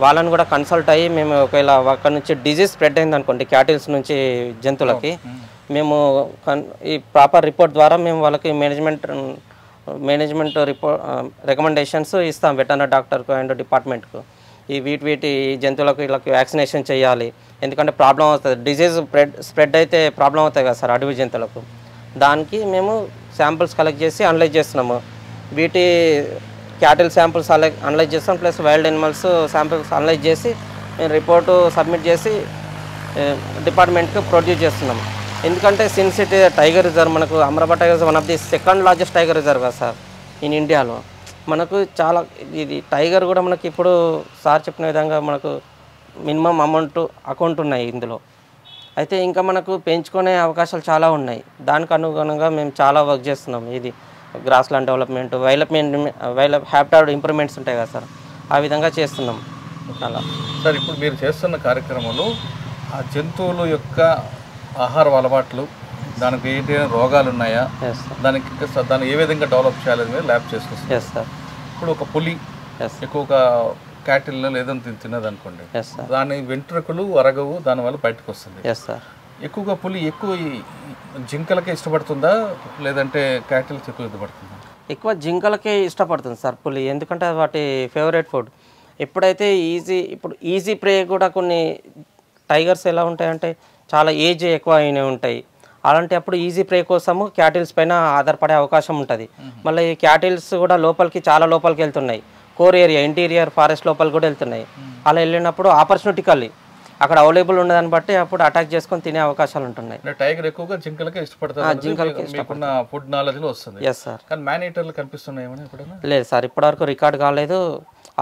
వాళ్ళని కూడా కన్సల్ట్ అయ్యి మేము ఒకవేళ అక్కడ నుంచి డిజీజ్ స్ప్రెడ్ అయింది అనుకోండి క్యాటిల్స్ నుంచి జంతువులకి, మేము ఈ ప్రాపర్ రిపోర్ట్ ద్వారా మేము వాళ్ళకి మేనేజ్మెంట్ మేనేజ్మెంట్ రికమెండేషన్స్ ఇస్తాం వెటర్నరీ డాక్టర్కు అండ్ డిపార్ట్మెంట్కు. ఈ వీటి జంతువులకు వీళ్ళకి వ్యాక్సినేషన్ చేయాలి, ఎందుకంటే ప్రాబ్లం అవుతుంది, డిజీజ్ స్ప్రెడ్ అయితే ప్రాబ్లం అవుతాయి కదా సార్ అడవి జంతువులకు. దానికి మేము శాంపిల్స్ కలెక్ట్ చేసి అనలైజ్ చేస్తున్నాము. వీటి క్యాటిల్ శాంపిల్స్ అనలైజ్ చేస్తాం, plus wild animals samples analyse చేసి మేము రిపోర్టు సబ్మిట్ చేసి డిపార్ట్మెంట్కి ప్రొడ్యూస్ చేస్తున్నాం. ఎందుకంటే సిన్స్ ఇట్ టైగర్ రిజర్వ్, మనకు Amrabad tiger reserve one of the second largest tiger reserve కదా సార్ ఇన్ ఇండియాలో. మనకు చాలా ఇది టైగర్ కూడా మనకి ఇప్పుడు సార్ చెప్పిన విధంగా మనకు మినిమం అకౌంట్ ఉన్నాయి ఇందులో. అయితే ఇంకా మనకు పెంచుకునే అవకాశాలు చాలా ఉన్నాయి. దానికి అనుగుణంగా మేము చాలా వర్క్ చేస్తున్నాం. ఇది grassland development, habitat improvements ఉంటాయి కదా సార్, ఆ విధంగా చేస్తున్నాం. అలా సార్ ఇప్పుడు మీరు చేస్తున్న కార్యక్రమంలో ఆ జంతువుల యొక్క ఆహార అలవాట్లు, దానికి ఏంటైనా రోగాలు ఉన్నాయా, దాన్ని ఏ విధంగా డెవలప్ చేయాలని మీరు ల్యాబ్ చేసుకొస్తారు. సార్ ఇప్పుడు ఒక పులి ఎక్కువగా క్యాటిల్లో లేదని తిన్నది అనుకోండి, దాని వెంట్రుకలు అరగవు, దానివల్ల బయటకు వస్తుంది. ఎక్కువగా పులి జింకలకే ఇష్టపడుతుందా లేదంటే క్యాటిల్కి ఎక్కువ ఇష్టపడుతుందా? ఎక్కువ జింకలకే ఇష్టపడుతుంది సార్ పులి, ఎందుకంటే వాటి ఫేవరెట్ ఫుడ్. ఎప్పుడైతే ఈజీ ప్రే కూడా కొన్ని టైగర్స్ ఎలా ఉంటాయంటే చాలా ఏజ్ ఎక్కువ అయినవి ఉంటాయి. అలాంటి అప్పుడు ఈజీ ప్రే కోసము క్యాటిల్స్ పైన ఆధారపడే అవకాశం ఉంటుంది. మళ్ళీ ఈ క్యాటిల్స్ కూడా చాలా లోపలికి వెళ్తున్నాయి, కోర్ ఏరియా ఇంటీరియర్ ఫారెస్ట్ లోపలికి కూడా వెళ్తున్నాయి. అలా వెళ్ళినప్పుడు ఆపర్చునిటికల్లీ అక్కడ అవైలబుల్ ఉన్నదాన్ని బట్టి అప్పుడు అటాక్ చేసుకొని తినే అవకాశాలు ఉంటున్నాయి. టైగర్ ఎక్కువగా జింకలకే ఇష్టపడుతుంది, ఫుడ్ నాలెడ్జ్ లో వస్తుంది. Yes sir. కానీ మ్యాన్ ఈటర్లు కనిపిస్తున్నాయి లేదు సార్, ఇప్పటివరకు రికార్డ్ కాలేదు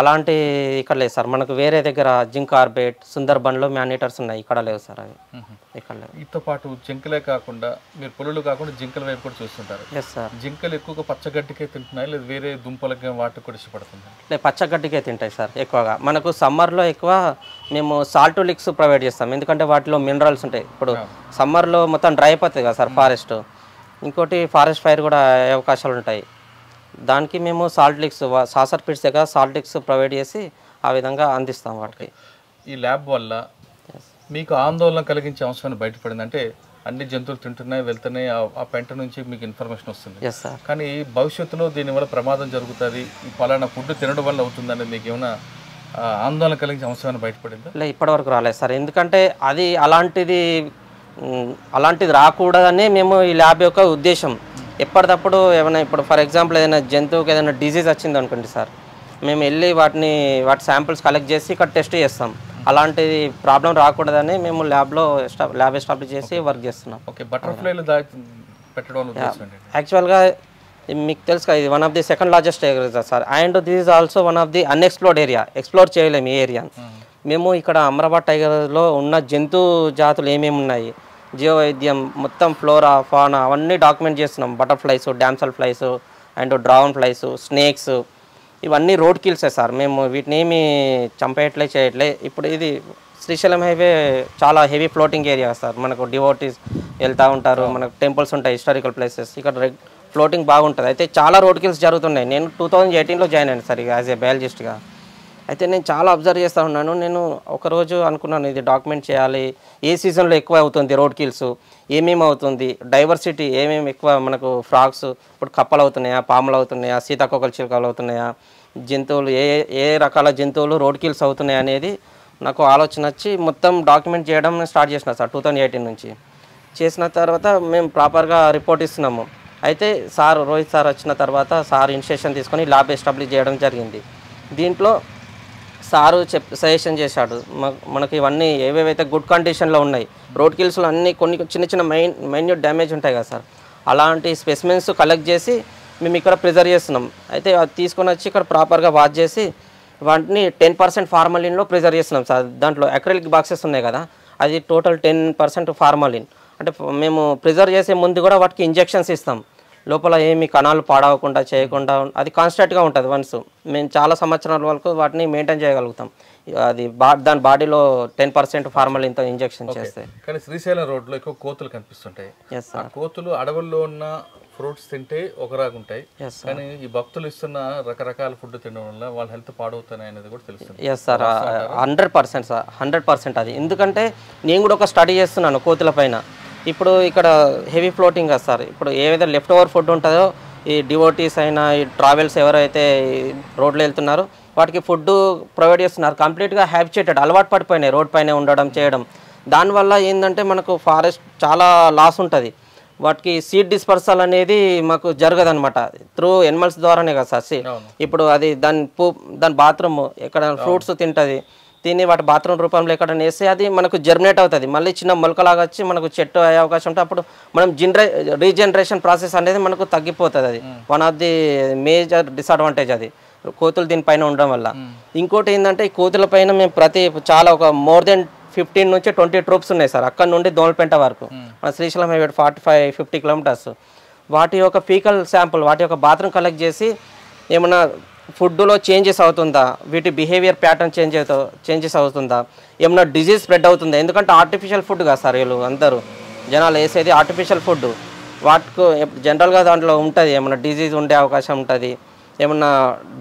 అలాంటి. ఇక్కడ లేదు సార్, మనకు వేరే దగ్గర జింక్ కార్బెట్ సుందర్బన్లో మ్యాన్ ఈటర్స్ ఉన్నాయి, ఇక్కడ లేవు సార్ అవి, ఇక్కడ లేవు. వీటితో పాటు జింకలే కాకుండా మీరు పులులు కాకుండా జింకల వైపు కూడా చూస్తుంటారు. Yes sir. జింకలు ఎక్కువగా పచ్చగడ్డికే తింటున్నాయి లేదా వేరే దుంపలకి వాటికి కూడా ఇష్టపడుతుంది? లేదు, పచ్చగడ్డికే తింటాయి సార్ ఎక్కువగా. మనకు సమ్మర్లో ఎక్కువ మేము సాల్ట్ లిక్స్ ప్రొవైడ్ చేస్తాం, ఎందుకంటే వాటిలో మినరల్స్ ఉంటాయి. ఇప్పుడు సమ్మర్లో మొత్తం డ్రై అయిపోతుంది కదా సార్ ఫారెస్ట్, ఇంకోటి ఫారెస్ట్ ఫైర్ కూడా అయ్యే అవకాశాలు ఉంటాయి. దానికి మేము సాల్ట్ లిక్స్ సాసర్ పిట్స్ దగ్గర సాల్ట్ లిక్స్ ప్రొవైడ్ చేసి ఆ విధంగా అందిస్తాం వాటికి. ఈ ల్యాబ్ వల్ల మీకు ఆందోళన కలిగించే అంశం బయటపడింది అంటే అన్ని జంతువులు తింటున్నాయి వెళ్తున్నాయి, ఆ పెంట నుంచి మీకు ఇన్ఫర్మేషన్ వస్తుంది. కానీ భవిష్యత్తులో దీనివల్ల ప్రమాదం జరుగుతుంది, ఈ పలానా ఫుడ్ తినడం వల్ల అవుతుందని మీకు ఏమైనా ఆందోళన కలిగించే అంశం బయటపడిందా? లేదు, ఇప్పటివరకు రాలేదు సార్, ఎందుకంటే అది అలాంటిది రాకూడదని మేము ఈ ల్యాబ్ యొక్క ఉద్దేశం. ఎప్పటికప్పుడు ఏమైనా ఇప్పుడు ఫర్ ఎగ్జాంపుల్ ఏదైనా జంతువుకి ఏదైనా డిజీజ్ వచ్చింది అనుకోండి సార్, మేము వెళ్ళి వాటి శాంపిల్స్ కలెక్ట్ చేసి ఇక్కడ టెస్ట్ చేస్తాం. అలాంటిది ప్రాబ్లం రాకూడదని మేము ల్యాబ్ ఎస్టాబ్లిష్ చేసి వర్క్ చేస్తున్నాం. ఓకే, బటర్ఫ్లైలు పెట్టడం యాక్చువల్గా మీకు తెలుసు కదా, ఇది one of the second largest tiger reserve sir, and this is also one of the unexplored area. Explore చేయలేము ఈ ఏరియా. మేము ఇక్కడ అమరాబాద్ టైగర్లో ఉన్న జంతు జాతులు ఏమేమి ఉన్నాయి, జీవవైద్యం మొత్తం ఫ్లోరా ఫానా అవన్నీ డాక్యుమెంట్ చేస్తున్నాం. Butterflies, damsel flies and dragon flies, snakes, ఇవన్నీ రోడ్ కిల్సే సార్. మేము వీటిని ఏమి చేయట్లే. ఇప్పుడు ఇది శ్రీశైలం హైవే చాలా హెవీ ఫ్లోటింగ్ ఏరియా సార్, మనకు డివోటీస్ వెళ్తూ ఉంటారు, మనకు టెంపుల్స్ ఉంటాయి, హిస్టారికల్ ప్లేసెస్, ఇక్కడ ఫ్లోటింగ్ బాగుంటుంది. అయితే చాలా రోడ్ కిల్స్ జరుగుతున్నాయి. నేను 2018లో జాయిన్ అయ్యాను సార్ యాజ్ ఏ బయాలజిస్ట్గా. అయితే నేను చాలా అబ్జర్వ్ చేస్తూ ఉన్నాను. నేను ఒకరోజు అనుకున్నాను ఇది డాక్యుమెంట్ చేయాలి, ఏ సీజన్లో ఎక్కువ అవుతుంది రోడ్ కిల్స్, ఏమేమి అవుతుంది, డైవర్సిటీ ఏమేమి ఎక్కువ, మనకు ఫ్రాగ్స్ ఇప్పుడు కప్పలు అవుతున్నాయా, పాములు అవుతున్నాయా, సీతాకోకల చిలుకలు అవుతున్నాయా, జంతువులు ఏ రకాల జంతువులు రోడ్ కిల్స్ అవుతున్నాయి అనేది నాకు ఆలోచన వచ్చి మొత్తం డాక్యుమెంట్ చేయడం స్టార్ట్ చేసిన సార్ 2018 నుంచి. చేసిన తర్వాత మేము ప్రాపర్గా రిపోర్ట్ ఇస్తున్నాము. అయితే రోహిత్ సార్ వచ్చిన తర్వాత సార్ ఇనిషియేషన్ తీసుకొని ల్యాబ్ ఎస్టాబ్లిష్ చేయడం జరిగింది. దీంట్లో సారు సజెషన్ చేశాడు మనకి ఇవన్నీ ఏవేవైతే గుడ్ కండిషన్లో ఉన్నాయి, రోడ్ కిల్స్లో అన్నీ కొన్ని చిన్న మైన్యూట్ డ్యామేజ్ ఉంటాయి కదా సార్, అలాంటి స్పెసిమెన్స్ కలెక్ట్ చేసి మేము ఇక్కడ ప్రిజర్వ్ చేస్తున్నాం. అయితే అది తీసుకొని వచ్చి ఇక్కడ ప్రాపర్గా వాచ్ చేసి వాటిని 10% ఫార్మలిన్లో ప్రిజర్వ్ చేస్తున్నాం సార్. దాంట్లో అక్రిలిక్ బాక్సెస్ ఉన్నాయి కదా, అది టోటల్ 10% ఫార్మలిన్. అంటే మేము ప్రిజర్వ్ చేసే ముందు కూడా వాటికి ఇంజెక్షన్స్ ఇస్తాం, లోపల ఏమి కణాలు పాడవకుండా చేయకుండా, అది కాన్స్టెంట్గా ఉంటుంది. వన్స్ మేము చాలా సంవత్సరాల వరకు వాటిని మెయింటైన్ చేయగలుగుతాం. అది దాని బాడీలో 10% ఫార్మలిన్తో ఇంజెక్షన్ చేస్తే. కానీ శ్రీశైలం రోడ్లో ఎక్కువ కోతులు కనిపిస్తుంటాయి. ఆ కోతులు అడవుల్లో ఉన్న ఫ్రూట్స్ తింటే ఒకరాగుంటాయి, కానీ ఈ భక్తులు ఇస్తున్న రకరకాల ఫుడ్ తినడం వల్ల వాళ్ళ హెల్త్ పాడవుతున్నాయి అనేది కూడా తెలుస్తుంది. ఎస్ సార్, 100% సార్, 100% అది. ఎందుకంటే నేను కూడా ఒక స్టడీ చేస్తున్నాను కోతుల పైన. ఇప్పుడు ఇక్కడ హెవీ ఫ్లోటింగ్ కదా సార్, ఇప్పుడు ఏదైతే లెఫ్ట్ ఓవర్ ఫుడ్ ఉంటుందో ఈ డివోటీస్ అయినా ఈ ట్రావెల్స్ ఎవరైతే రోడ్లో వెళ్తున్నారో వాటికి ఫుడ్ ప్రొవైడ్ చేస్తున్నారు. కంప్లీట్గా హ్యాబిచుయేటెడ్, అలవాటు పడిపోయినాయి రోడ్ పైన ఉండడం చేయడం. దానివల్ల ఏంటంటే మనకు ఫారెస్ట్ చాలా లాస్ ఉంటుంది. వాటికి సీడ్ డిస్పర్సల్ అనేది మాకు జరగదనమాట. త్రూ ఎనిమల్స్ ద్వారానే కదా సార్. ఇప్పుడు అది దాని బాత్రూమ్ ఎక్కడ ఫ్రూట్స్ తింటుంది, తిని వాటి బాత్రూమ్ రూపంలో ఎక్కడ వేస్తే అది మనకు జర్మినేట్ అవుతుంది, మళ్ళీ చిన్న మొలకలాగా వచ్చి మనకు చెట్టు అయ్యే అవకాశం ఉంటుంది. అప్పుడు మనం రీజనరేషన్ ప్రాసెస్ అనేది మనకు తగ్గిపోతుంది. అది one of the major disadvantage అది కోతులు దీనిపైన ఉండడం వల్ల. ఇంకోటి ఏంటంటే ఈ కోతుల పైన మేము చాలా ఒక మోర్ దెన్ 15 నుంచి 20 ట్రూప్స్ ఉన్నాయి సార్. అక్కడ నుండి దోమలపేంట వరకు మన శ్రీశైలం హైవే 45-50 కిలోమీటర్స్. వాటి యొక్క ఫీకల్ శాంపుల్, వాటి యొక్క బాత్రూమ్ కలెక్ట్ చేసి ఏమన్నా ఫుడ్లో చేంజెస్ అవుతుందా, వీటి బిహేవియర్ ప్యాటర్న్ చేంజెస్ అవుతుందా, ఏమన్నా డిజీజ్ స్ప్రెడ్ అవుతుందా. ఎందుకంటే ఆర్టిఫిషియల్ ఫుడ్ కదా సార్, వీళ్ళు అందరూ జనాలు వేసేది ఆర్టిఫిషియల్ ఫుడ్. వాటికి జనరల్గా దాంట్లో ఉంటుంది ఏమన్నా డిజీజ్ ఉండే అవకాశం ఉంటుంది, ఏమన్నా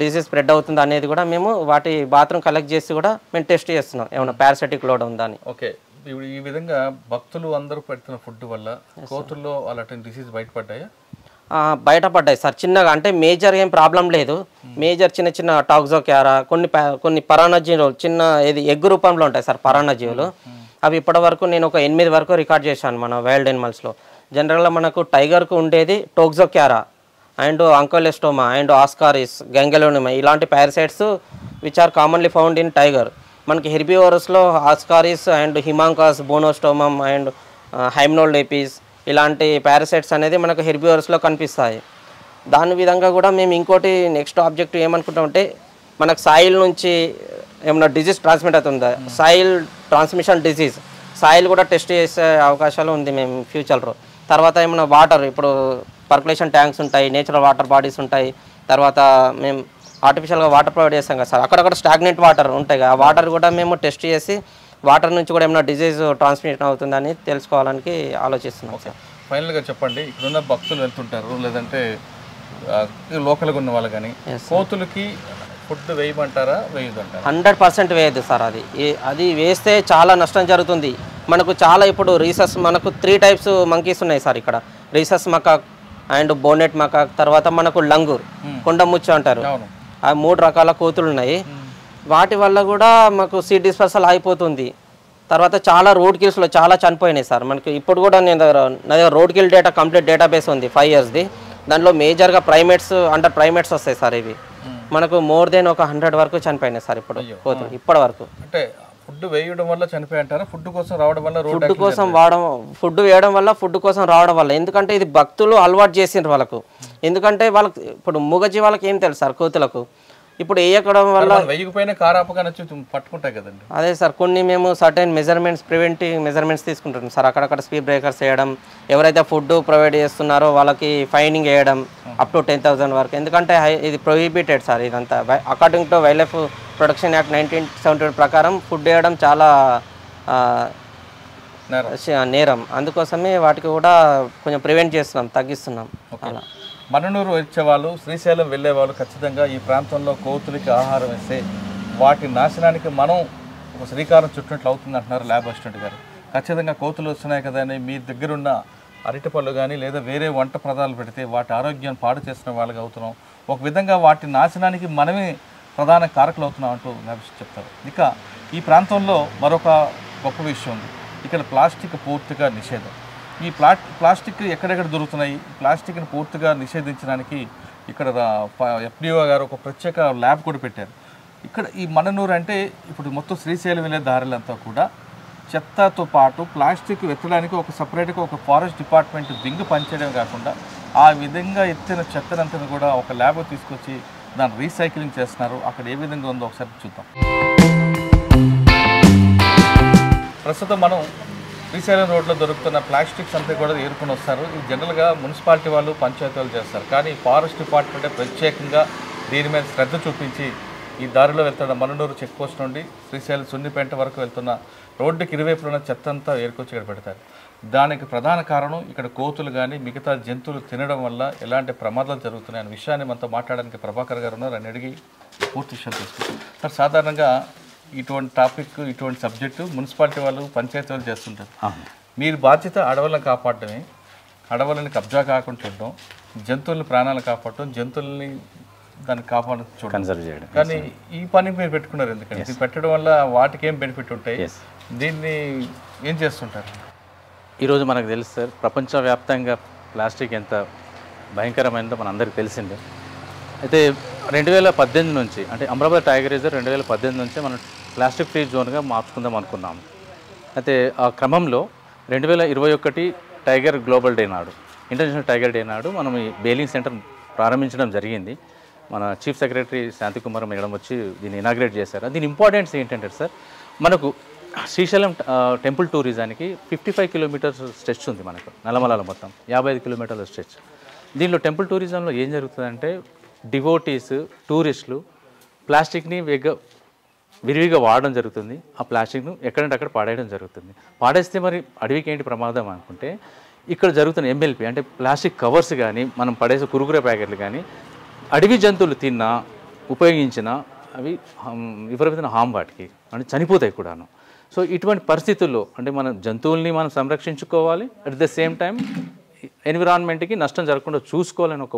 డిసీజ్ స్ప్రెడ్ అవుతుందా అనేది కూడా మేము వాటి బాత్రూమ్ కలెక్ట్ చేసి కూడా మేము టెస్ట్ చేస్తున్నాం, ఏమన్నా పారాసైటిక్ లోడ్ ఉందా అని. ఓకే, ఇప్పుడు ఈ విధంగా భక్తులు అందరూ పెడుతున్న ఫుడ్ వల్ల కోతుల్లో అలాంటి డిసీజ్ బయటపడ్డాయా? బయటపడ్డాయి సార్ చిన్నగా. అంటే మేజర్ ఏం ప్రాబ్లం లేదు. మేజర్ చిన్న చిన్న టాక్సోక్యారా, కొన్ని పరాన్నజీవులు చిన్న ఇది ఎగ్ రూపంలో ఉంటాయి సార్ పరాన్నజీవులు. అవి ఇప్పటివరకు నేను ఒక 8 వరకు రికార్డ్ చేశాను మన వైల్డ్ ఎనిమల్స్లో. జనరల్గా మనకు టైగర్కు ఉండేది toxocara and ancylostoma and ascaris, gongylonema, ఇలాంటి parasites which are commonly found in tiger. మనకి హెర్బివోరస్లో ascaris and haemonchus, bunostomum and hymenolepis ఇలాంటి పారాసైట్స్ అనేది మనకు హెర్బివోరస్లో కనిపిస్తాయి. దాని విధంగా కూడా మేము ఇంకోటి నెక్స్ట్ ఆబ్జెక్టివ్ ఏమనుకుంటామంటే మనకు సాయిల్ నుంచి ఏమైనా డిజీజ్ ట్రాన్స్మిట్ అవుతుందా, సాయిల్ ట్రాన్స్మిషన్ డిజీజ్, సాయిల్ కూడా టెస్ట్ చేసే అవకాశాలు ఉంది మేము ఫ్యూచర్లో. తర్వాత ఏమైనా వాటర్, ఇప్పుడు పర్కులేషన్ ట్యాంక్స్ ఉంటాయి, నేచురల్ వాటర్ బాడీస్ ఉంటాయి. తర్వాత మేము ఆర్టిఫిషియల్గా వాటర్ ప్రొవైడ్ చేస్తాం కదా సార్, అక్కడక్కడ స్టాగ్నెంట్ వాటర్ ఉంటాయి కదా, ఆ వాటర్ కూడా మేము టెస్ట్ చేసి వాటర్ నుంచి కూడా ఏమైనా డిజీజ్ ట్రాన్స్మిషన్ అవుతుందని తెలుసుకోవాలని ఆలోచిస్తున్నాం సార్. ఫైనల్గా చెప్పండి, ఇక్కడున్న భక్తులు వెళ్తుంటారు, లేదంటే లోకల్గా ఉన్న వాళ్ళు కానీ కోతులకి ఫుడ్ వేయమంటారా వేయదంటారా? 100% వేయద్దు సార్. అది వేస్తే చాలా నష్టం జరుగుతుంది మనకు. చాలా ఇప్పుడు మనకు 3 టైప్స్ మంకీస్ ఉన్నాయి సార్ ఇక్కడ. Rhesus macaque and bonnet macaque, తర్వాత మనకు లంగూర్, కొండముచ్చ అంటారు. ఆ 3 రకాల కోతులు ఉన్నాయి. వాటి వల్ల కూడా మాకు సీడ్ డిస్పర్సల్ అయిపోతుంది. తర్వాత చాలా రోడ్ కిల్స్లో చాలా చనిపోయినాయి సార్ మనకి. ఇప్పుడు కూడా నా దగ్గర road kill data complete database ఉంది 5 yearsది. దాంట్లో మేజర్గా ప్రైమేట్స్, అండర్ ప్రైమేట్స్ వస్తాయి సార్. ఇవి మనకు మోర్ దెన్ ఒక 100 వరకు చనిపోయినాయి సార్ ఇప్పుడు కోతులు ఇప్పటి వరకు. అంటే ఫుడ్ వేయడం వల్ల చనిపోయారంటారా? ఫుడ్ కోసం రావడం వల్ల, ఫుడ్ వేయడం వల్ల, ఫుడ్ కోసం రావడం వల్ల. ఎందుకంటే ఇది భక్తులు అలవాటు చేసిండ్రు వాళ్ళకు. ఎందుకంటే వాళ్ళకి ఇప్పుడు మూగజీవాలకు ఏం తెలుసు సార్ కోతులకు. ఇప్పుడు వేయడం వల్ల పట్టుకుంటాయి కదండి. అదే సార్, కొన్ని మేము సర్టెన్ మెజర్మెంట్స్, ప్రివెంటివ్ మెజర్మెంట్స్ తీసుకుంటాం సార్. అక్కడక్కడ స్పీడ్ బ్రేకర్స్ వేయడం, ఎవరైతే ఫుడ్ ప్రొవైడ్ చేస్తున్నారో వాళ్ళకి ఫైనింగ్ వేయడం అప్ టు 10,000 వరకు. ఎందుకంటే ఇది ప్రొహిబిటెడ్ సార్ ఇదంతా. According to wild life protection act 1972 ప్రకారం ఫుడ్ వేయడం చాలా నేరం. అందుకోసమే వాటికి కూడా కొంచెం ప్రివెంట్ చేస్తున్నాం, తగ్గిస్తున్నాం. అలా మననూరు వచ్చేవాళ్ళు, శ్రీశైలం వెళ్ళేవాళ్ళు ఖచ్చితంగా ఈ ప్రాంతంలో కోతులకి ఆహారం వేస్తే వాటి నాశనానికి మనం ఒక శ్రీకారం చుట్టినట్లు అవుతుంది అంటున్నారు ల్యాబ్ అసిస్టెంట్ గారు. ఖచ్చితంగా కోతులు వస్తున్నాయి కదా అని మీ దగ్గరున్న అరటిపళ్ళు కానీ లేదా వేరే వంట పదార్థాలు పెడితే వాటి ఆరోగ్యాన్ని పాడు చేసిన వాళ్ళకి అవుతున్నాం. ఒక విధంగా వాటి నాశనానికి మనమే ప్రధాన కారకులు అవుతున్నాం అంటూ ల్యాబ్ చెప్తారు. ఇక ఈ ప్రాంతంలో మరొక గొప్ప విషయం ఉంది. ఇక్కడ ప్లాస్టిక్ పూర్తిగా నిషేధం. ఈ ప్లాస్టిక్ ఎక్కడెక్కడ దొరుకుతున్నాయి, ప్లాస్టిక్ని పూర్తిగా నిషేధించడానికి ఇక్కడ FDO గారు ఒక ప్రత్యేక ల్యాబ్ కూడా పెట్టారు. ఇక్కడ ఈ మననూరు అంటే ఇప్పుడు మొత్తం శ్రీశైలం వెళ్ళే దారులంతా కూడా చెత్తతో పాటు ప్లాస్టిక్ ఎత్తడానికి ఒక సపరేట్గా ఒక ఫారెస్ట్ డిపార్ట్మెంట్ వింగ్ పనిచేయడం కాకుండా ఆ విధంగా ఎత్తిన చెత్తనంతా కూడా ఒక ల్యాబ్ తీసుకొచ్చి దాన్ని రీసైక్లింగ్ చేస్తున్నారు. అక్కడ ఏ విధంగా ఉందో ఒకసారి చూద్దాం. ప్రస్తుతం మనం శ్రీశైలం రోడ్లో దొరుకుతున్న ప్లాస్టిక్స్ అంతా కూడా ఏరుకుని వస్తారు. ఇది జనరల్గా మున్సిపాలిటీ వాళ్ళు, పంచాయతీ వాళ్ళు చేస్తారు. కానీ ఫారెస్ట్ డిపార్ట్మెంటే ప్రత్యేకంగా దీని మీద శ్రద్ధ చూపించి ఈ దారిలో వెళ్తున్న మననూరు చెక్ పోస్ట్ నుండి శ్రీశైలం సున్నిపేంట వరకు వెళ్తున్న రోడ్డుకి ఇరువైపున ఉన్న చెత్త అంతా ఏరుకొచ్చి ఇక్కడ పెడతారు. దానికి ప్రధాన కారణం ఇక్కడ కోతులు కానీ మిగతా జంతువులు తినడం వల్ల ఎలాంటి ప్రమాదాలు జరుగుతున్నాయి అనే విషయాన్ని మనతో మాట్లాడడానికి ప్రభాకర్ గారు ఉన్నారు. అని అడిగి పూర్తి విషయం తెలుసుకుంటాం. సార్, సాధారణంగా ఇటువంటి టాపిక్, ఇటువంటి సబ్జెక్టు మున్సిపాలిటీ వాళ్ళు, పంచాయతీ వాళ్ళు చేస్తుంటారు. మీరు బాధ్యత అడవులను కాపాడటమే, అడవులను కబ్జా కాకుండా ఉండడం, జంతువుల ప్రాణాలు కాపాడటం, జంతువుల్ని దాన్ని కాపాడు చూడండి, కన్సర్వ్ చేయడం. కానీ ఈ పని మీరు పెట్టుకున్నారు ఎందుకంటే ఇది పెట్టడం వల్ల వాటికి ఏం బెనిఫిట్ ఉంటాయి, దీన్ని ఏం చేస్తుంటారు? ఈరోజు మనకు తెలుసు సార్, ప్రపంచవ్యాప్తంగా ప్లాస్టిక్ ఎంత భయంకరమైనదో మన అందరికీ తెలిసిందే. అయితే 2018 నుంచి అంటే అమరావతి టైగర్ రిజర్వ్ 2018 నుంచి మనం ప్లాస్టిక్ ఫ్రీ జోన్గా మార్చుకుందాం అనుకున్నాము. అయితే ఆ క్రమంలో 2021 టైగర్ గ్లోబల్ డే నాడు, ఇంటర్నేషనల్ టైగర్ డే నాడు మనం ఈ బెయిలింగ్ సెంటర్ ప్రారంభించడం జరిగింది. మన చీఫ్ సెక్రటరీ శాంతికుమార్ మేడం వచ్చి దీన్ని ఇనాగ్రేట్ చేశారు. దీని ఇంపార్టెన్స్ ఏంటంటే సార్, మనకు శ్రీశైలం టెంపుల్ టూరిజానికి 55 కిలోమీటర్స్ స్ట్రెచ్ ఉంది మనకు, నల్లమలలో మొత్తం 55 కిలోమీటర్ల స్ట్రెచ్. దీనిలో టెంపుల్ టూరిజంలో ఏం జరుగుతుందంటే డివోటీస్, టూరిస్టులు ప్లాస్టిక్ని విరివిగా వాడడం జరుగుతుంది. ఆ ప్లాస్టిక్ను ఎక్కడంటే అక్కడ పాడేయడం జరుగుతుంది. పాడేస్తే మరి అడవికి ఏంటి ప్రమాదం అనుకుంటే, ఇక్కడ జరుగుతున్న ఎంఎల్పి అంటే ప్లాస్టిక్ కవర్స్ కానీ, మనం పడేసే కురుకురే ప్యాకెట్లు కానీ అడవి జంతువులు తిన్నా, ఉపయోగించినా అవి విపరీతమైన హామ్ వాటికి అంటే చనిపోతాయి కూడాను. సో ఇటువంటి పరిస్థితుల్లో అంటే మన జంతువుల్ని మనం సంరక్షించుకోవాలి, అట్ ద సేమ్ టైం ఎన్విరాన్మెంట్కి నష్టం జరగకుండా చూసుకోవాలని ఒక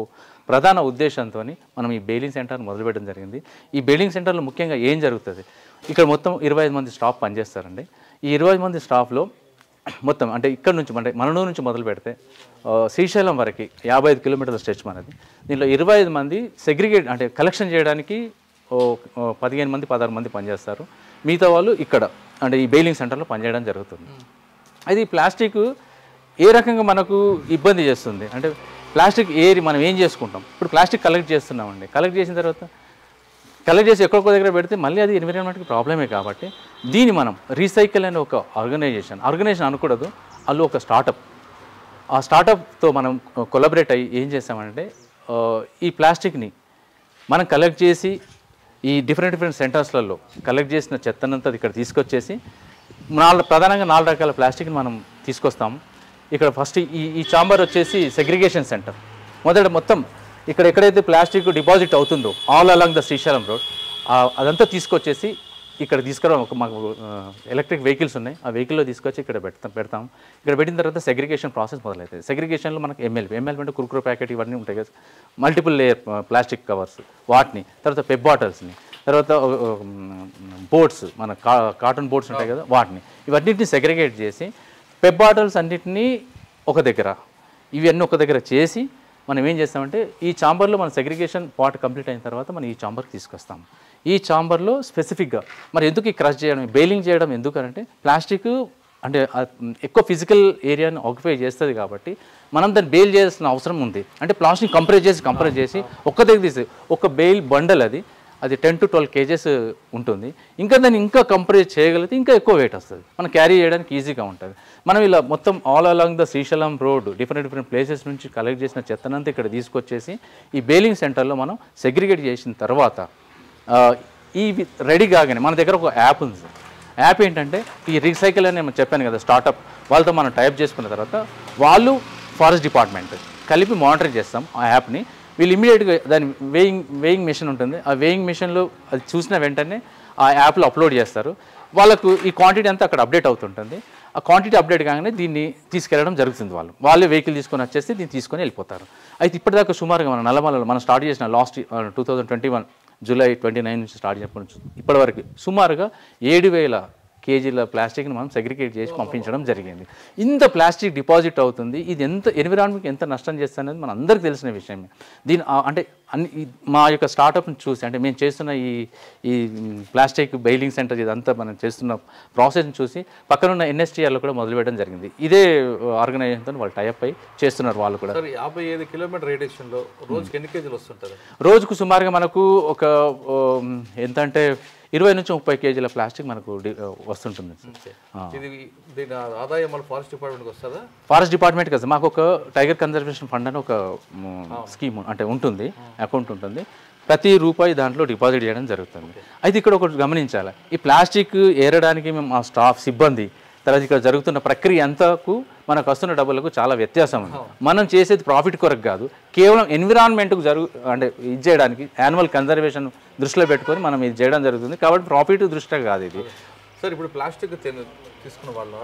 ప్రధాన ఉద్దేశంతో మనం ఈ బెయిలింగ్ సెంటర్ని మొదలుపెట్టడం జరిగింది. ఈ బెయిలింగ్ సెంటర్లో ముఖ్యంగా ఏం జరుగుతుంది, ఇక్కడ మొత్తం 25 మంది స్టాఫ్ పనిచేస్తారండి. ఈ 25 మంది స్టాఫ్లో మొత్తం అంటే ఇక్కడ నుంచి అంటే మననూరు నుంచి మొదలు పెడితే శ్రీశైలం వరకు 55 కిలోమీటర్ల స్ట్రెచ్ మనది. దీనిలో 25 మంది సెగ్రిగేట్ అంటే కలెక్షన్ చేయడానికి 15 మంది 16 మంది పనిచేస్తారు. మిగతా వాళ్ళు ఇక్కడ అంటే ఈ బెయిలింగ్ సెంటర్లో పనిచేయడం జరుగుతుంది. అయితే ఈ ప్లాస్టిక్ ఏ రకంగా మనకు ఇబ్బంది చేస్తుంది అంటే, ప్లాస్టిక్ మనం ఏం చేసుకుంటాం, ఇప్పుడు ప్లాస్టిక్ కలెక్ట్ చేస్తున్నామండి. కలెక్ట్ చేసిన తర్వాత కలెక్ట్ చేసి ఎక్కడికో దగ్గర పెడితే మళ్ళీ అది ఎన్విరాన్మెంట్కి ప్రాబ్లమే. కాబట్టి దీన్ని మనం రీసైకిల్ అనే ఒక ఆర్గనైజేషన్ అనకూడదు, వాళ్ళు ఒక స్టార్టప్, ఆ స్టార్టప్తో మనం కొలాబరేట్ అయ్యి ఏం చేస్తామంటే ఈ ప్లాస్టిక్ని మనం కలెక్ట్ చేసి ఈ డిఫరెంట్ సెంటర్స్లలో కలెక్ట్ చేసిన చెత్తనంతా ఇక్కడ తీసుకొచ్చేసి ప్రధానంగా 4 రకాల ప్లాస్టిక్ని మనం తీసుకొస్తాము. ఇక్కడ ఫస్ట్ ఈ చాంబర్ వచ్చేసి సెగ్రిగేషన్ సెంటర్. మొత్తం ఇక్కడ ఎక్కడైతే ప్లాస్టిక్ డిపాజిట్ అవుతుందో all along the Srisailam road అదంతా తీసుకొచ్చేసి ఇక్కడ తీసుకురావడం. మాకు ఎలక్ట్రిక్ వెహికల్స్ ఉన్నాయి, ఆ వెహికల్లో తీసుకొచ్చి ఇక్కడ పెడతాం. ఇక్కడ పెట్టిన తర్వాత సెగ్రిగేషన్ ప్రాసెస్ మొదలవుతుంది. సెగ్రిగేషన్లో మనకు ఎంఎల్పి అంటే కుర్కురే ప్యాకెట్ ఇవన్నీ ఉంటాయి కదా, మల్టిపుల్ లేయర్ ప్లాస్టిక్ కవర్స్, వాటిని తర్వాత పెప్ బాటిల్స్ని, తర్వాత బోట్స్ మన కాటన్ బోట్స్ ఉంటాయి కదా వాటిని, ఇవన్నిటిని సెగ్రిగేట్ చేసి పెప్ బాటిల్స్ అన్నిటినీ ఒక దగ్గర, ఇవన్నీ ఒక దగ్గర చేసి మనం ఏం చేస్తామంటే ఈ చాంబర్లో మన సెగ్రిగేషన్ పార్ట్ కంప్లీట్ అయిన తర్వాత మనం ఈ చాంబర్కి తీసుకొస్తాం. ఈ చాంబర్లో స్పెసిఫిక్గా మరి ఎందుకు ఈ క్రష్ చేయడం, బెయిలింగ్ చేయడం ఎందుకంటే ప్లాస్టిక్ అంటే ఎక్కువ ఫిజికల్ ఏరియాని ఆక్యుపై చేస్తుంది కాబట్టి మనం దాన్ని బెయిల్ చేయాల్సిన అవసరం ఉంది. అంటే ప్లాస్టిక్ కంప్రెస్ చేసి ఒక్క దగ్గర తీసి ఒక బెయిల్ బండల్ అది 10 to 12 kgs ఉంటుంది. ఇంకా దాన్ని ఇంకా కంప్రెస్ చేయగలిగితే ఇంకా ఎక్కువ వెయిట్ వస్తుంది, మనం క్యారీ చేయడానికి ఈజీగా ఉంటుంది. మనం ఇలా మొత్తం all along the Srisailam road different places నుంచి కలెక్ట్ చేసిన చెత్తనంతా ఇక్కడ తీసుకొచ్చేసి ఈ బెయిలింగ్ సెంటర్లో మనం సెగ్రిగేట్ చేసిన తర్వాత ఈ రెడీ కాగానే మన దగ్గర ఒక యాప్ ఉంది. యాప్ ఏంటంటే ఈ రీసైకిల్ అని నేను చెప్పాను కదా, స్టార్టప్ వాళ్ళతో మనం టైప్ చేసుకున్న తర్వాత వాళ్ళు ఫారెస్ట్ డిపార్ట్మెంట్ కలిపి మానిటర్ చేస్తాం ఆ యాప్ని. వీళ్ళు ఇమీడియట్గా దాని వేయింగ్ మెషిన్ ఉంటుంది, ఆ వేయింగ్ మెషిన్లో అది చూసిన వెంటనే ఆ యాప్లో అప్లోడ్ చేస్తారు. వాళ్ళకు ఈ క్వాంటిటీ అంతా అక్కడ అప్డేట్ అవుతుంటుంది. ఆ క్వాంటిటీ అప్డేట్ కాగానే దీన్ని తీసుకెళ్ళడం జరుగుతుంది. వాళ్ళే వెహికల్ తీసుకొని వచ్చేసి దీన్ని తీసుకొని వెళ్ళిపోతారు. అయితే ఇప్పటిదాకా సుమారుగా మన నల్లమలలో మనం స్టార్ట్ చేసిన లాస్ట్ 2021 జూలై 29 నుంచి స్టార్ట్ చేసినప్పటి నుంచి ఇప్పటివరకు సుమారుగా 7,000 kgల ప్లాస్టిక్ని మనం సెగ్రిగేట్ చేసి పంపించడం జరిగింది. ఇంత ప్లాస్టిక్ డిపాజిట్ అవుతుంది, ఇది ఎంత ఎన్విరాన్మెంట్కి ఎంత నష్టం చేస్తుంది మన అందరికీ తెలిసిన విషయమే. దీని అంటే మా యొక్క స్టార్టప్ని చూసి అంటే మేము చేస్తున్న ఈ ప్లాస్టిక్ బెయిలింగ్ సెంటర్ ఇదంతా మనం చేస్తున్న ప్రాసెస్ని చూసి పక్కనున్న NSTRలో కూడా మొదలుపెట్టడం జరిగింది. ఇదే ఆర్గనైజేషన్తో వాళ్ళు టైప్ అయి చేస్తున్నారు. వాళ్ళు కూడా 55 కిలోమీటర్ రేడియేషన్లో రోజుకి ఎన్ని కేజీలు వస్తుంటుంది? రోజుకు సుమారుగా మనకు ఒక ఎంత అంటే 20 నుంచి 30 kgల ప్లాస్టిక్ మనకు వస్తుంటుంది. దీని ఆదాయం మన ఫారెస్ట్ డిపార్ట్మెంట్కి వస్తుందా? ఫారెస్ట్ డిపార్ట్మెంట్ కదా, మాకు ఒక టైగర్ కన్జర్వేషన్ ఫండ్ అని ఒక స్కీమ్ అంటే ఉంటుంది, అకౌంట్ ఉంటుంది. ప్రతి రూపాయి దాంట్లో డిపాజిట్ చేయడం జరుగుతుంది. అయితే ఇక్కడ ఒకటి గమనించాలి, ఈ ప్లాస్టిక్ ఏరడానికి మేము మా స్టాఫ్ సిబ్బంది తర్వాత ఇక్కడ జరుగుతున్న ప్రక్రియ అంతకు మనకు వస్తున్న డబ్బులకు చాలా వ్యత్యాసం ఉంది. మనం చేసేది ప్రాఫిట్ కొరకు కాదు, కేవలం ఎన్విరాన్మెంట్కు అంటే ఇది చేయడానికి యానిమల్ కన్జర్వేషన్ దృష్టిలో పెట్టుకొని మనం ఇది చేయడం జరుగుతుంది. కాబట్టి ప్రాఫిట్ దృష్ట్యా కాదు ఇది. సార్ ఇప్పుడు ప్లాస్టిక్ తీసుకున్న వాళ్ళ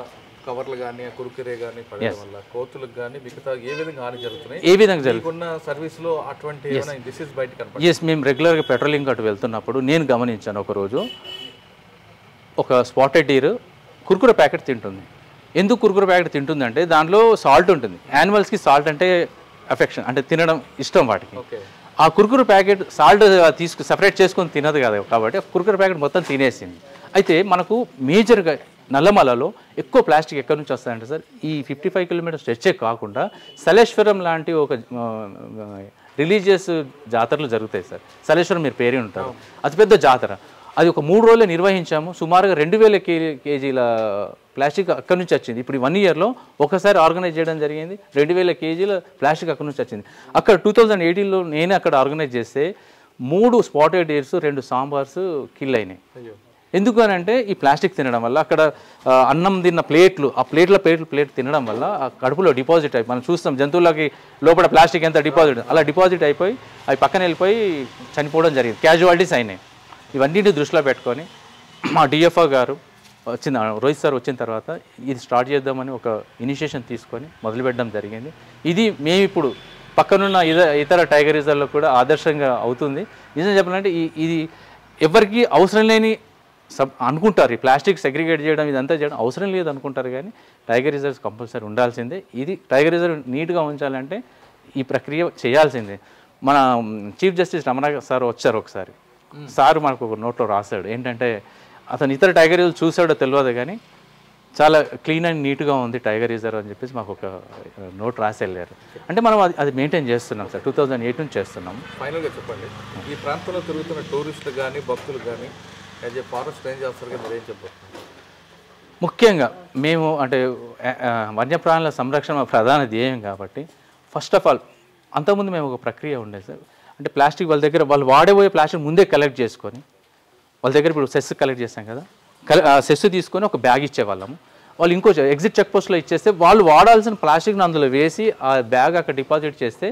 కవర్లు కానీ కురుకురే కానీ పడడం వల్ల కోతులకు కానీ మిగతా ఏ విధంగా హాని జరుగుతున్నాయి? ఏ విధంగా జరుగుతుంది? మీకున్న సర్వీస్లో అటువంటి ఏమైనా డిసీజ్ బయట కనపడుతుంది? ఎస్, మేము రెగ్యులర్గా పెట్రోలింగ్ అటు వెళ్తున్నప్పుడు నేను గమనించాను ఒకరోజు ఒక స్పాటెడ్ డీర్ కుర్కురే ప్యాకెట్ తింటుంది. ఎందుకు కుర్కురే ప్యాకెట్ తింటుందంటే దాంట్లో సాల్ట్ ఉంటుంది. యానిమల్స్కి సాల్ట్ అంటే అఫెక్షన్, అంటే తినడం ఇష్టం వాటికి. ఆ కుర్కురే ప్యాకెట్ సాల్ట్ సపరేట్ చేసుకొని తినదు కదా, కాబట్టి ఆ కుర్కురే ప్యాకెట్ మొత్తం తినేసింది. అయితే మనకు మేజర్గా నల్లమలలో ఎక్కువ ప్లాస్టిక్ ఎక్కడి నుంచి వస్తాయంటే సార్, ఈ 55 కిలోమీటర్స్ స్ట్రెచ్చే కాకుండా సలేశ్వరం లాంటి ఒక రిలీజియస్ జాతరలు జరుగుతాయి సార్. సలేశ్వరం మీరు పేరే ఉంటారు, అతిపెద్ద జాతర. అది ఒక 3 రోజులు నిర్వహించాము. సుమారుగా 2000 కేజీల ప్లాస్టిక్ అక్కడి నుంచి వచ్చింది. ఇప్పుడు 1 ఇయర్లో ఒకసారి ఆర్గనైజ్ చేయడం జరిగింది. 2000 కేజీల ప్లాస్టిక్ అక్కడి నుంచి వచ్చింది. అక్కడ 2018లో నేను అక్కడ ఆర్గనైజ్ చేస్తే 3 స్పాటెడ్ డీర్స్ 2 సాంబార్స్ కిల్ అయినాయి. ఎందుకు అని అంటే ఈ ప్లాస్టిక్ తినడం వల్ల అక్కడ అన్నం తిన్న ప్లేట్లు, ఆ ప్లేట్ తినడం వల్ల ఆ కడుపులో డిపాజిట్ అయిపోయి, మనం చూస్తాం జంతువులకి లోపల ప్లాస్టిక్ ఎంత డిపాజిట్, అలా డిపాజిట్ అయిపోయి అవి పక్కన వెళ్ళిపోయి చనిపోవడం జరిగింది. క్యాజువాలిటీస్ అయినాయి. ఇవన్నింటిని దృష్టిలో పెట్టుకొని మా డిఎఫ్ఓ గారు రోహిత్ సార్ వచ్చిన తర్వాత ఇది స్టార్ట్ చేద్దామని ఒక ఇనిషియేషన్ తీసుకొని మొదలుపెట్టడం జరిగింది. ఇది మేము ఇప్పుడు పక్కనున్న ఇతర టైగర్ రిజర్వ్లో కూడా ఆదర్శంగా అవుతుంది. నిజం చెప్పాలంటే ఇది ఎవరికి అవసరం లేని అనుకుంటారు. ఈ ప్లాస్టిక్ సెగ్రిగేట్ చేయడం ఇదంతా చేయడం అవసరం లేదు అనుకుంటారు, కానీ టైగర్ రిజర్వ్స్ కంపల్సరీ ఉండాల్సిందే. ఇది టైగర్ రిజర్వ్ నీట్గా ఉంచాలంటే ఈ ప్రక్రియ చేయాల్సిందే. మన చీఫ్ జస్టిస్ రమణ సార్ వచ్చారు ఒకసారి. సార్ మనకు ఒక నోట్లో రాశాడు ఏంటంటే, అతను ఇతర టైగర్ రిజర్వ్ చూసాడో తెలియదు కానీ చాలా క్లీన్ అండ్ నీట్గా ఉంది టైగర్ రిజర్వ్ అని చెప్పేసి మాకు ఒక నోట్ రాసి వెళ్ళారు. అంటే మనం అది మెయింటైన్ చేస్తున్నాం సార్, 2008 నుంచి చేస్తున్నాం. ఫైనల్గా చెప్పండి, ఈ ప్రాంతంలో తిరుగుతున్న టూరిస్టులు కానీ భక్తులు కానీ యాజ్ ఏ ఫారెస్ట్ రేంజ్ ఆఫీసర్గా మీరు ఏం చెప్పబోతున్నారు? ముఖ్యంగా మేము అంటే వన్యప్రాణుల సంరక్షణ ప్రధాన ధ్యేయం కాబట్టి ఫస్ట్ ఆఫ్ ఆల్ అంతకుముందు మేము ఒక ప్రక్రియ ఉండేది సార్. అంటే ప్లాస్టిక్ వాళ్ళ దగ్గర వాళ్ళు వాడేపోయే ప్లాస్టిక్ ముందే కలెక్ట్ చేసుకొని వాళ్ళ దగ్గర ఇప్పుడు సెస్ కలెక్ట్ చేస్తాం కదా, సెస్ తీసుకొని ఒక బ్యాగ్ ఇచ్చేవాళ్ళము. వాళ్ళు ఇంకో ఎగ్జిట్ చెక్ పోస్ట్లో ఇచ్చేస్తే వాళ్ళు వాడాల్సిన ప్లాస్టిక్ని అందులో వేసి ఆ బ్యాగ్ అక్కడ డిపాజిట్ చేస్తే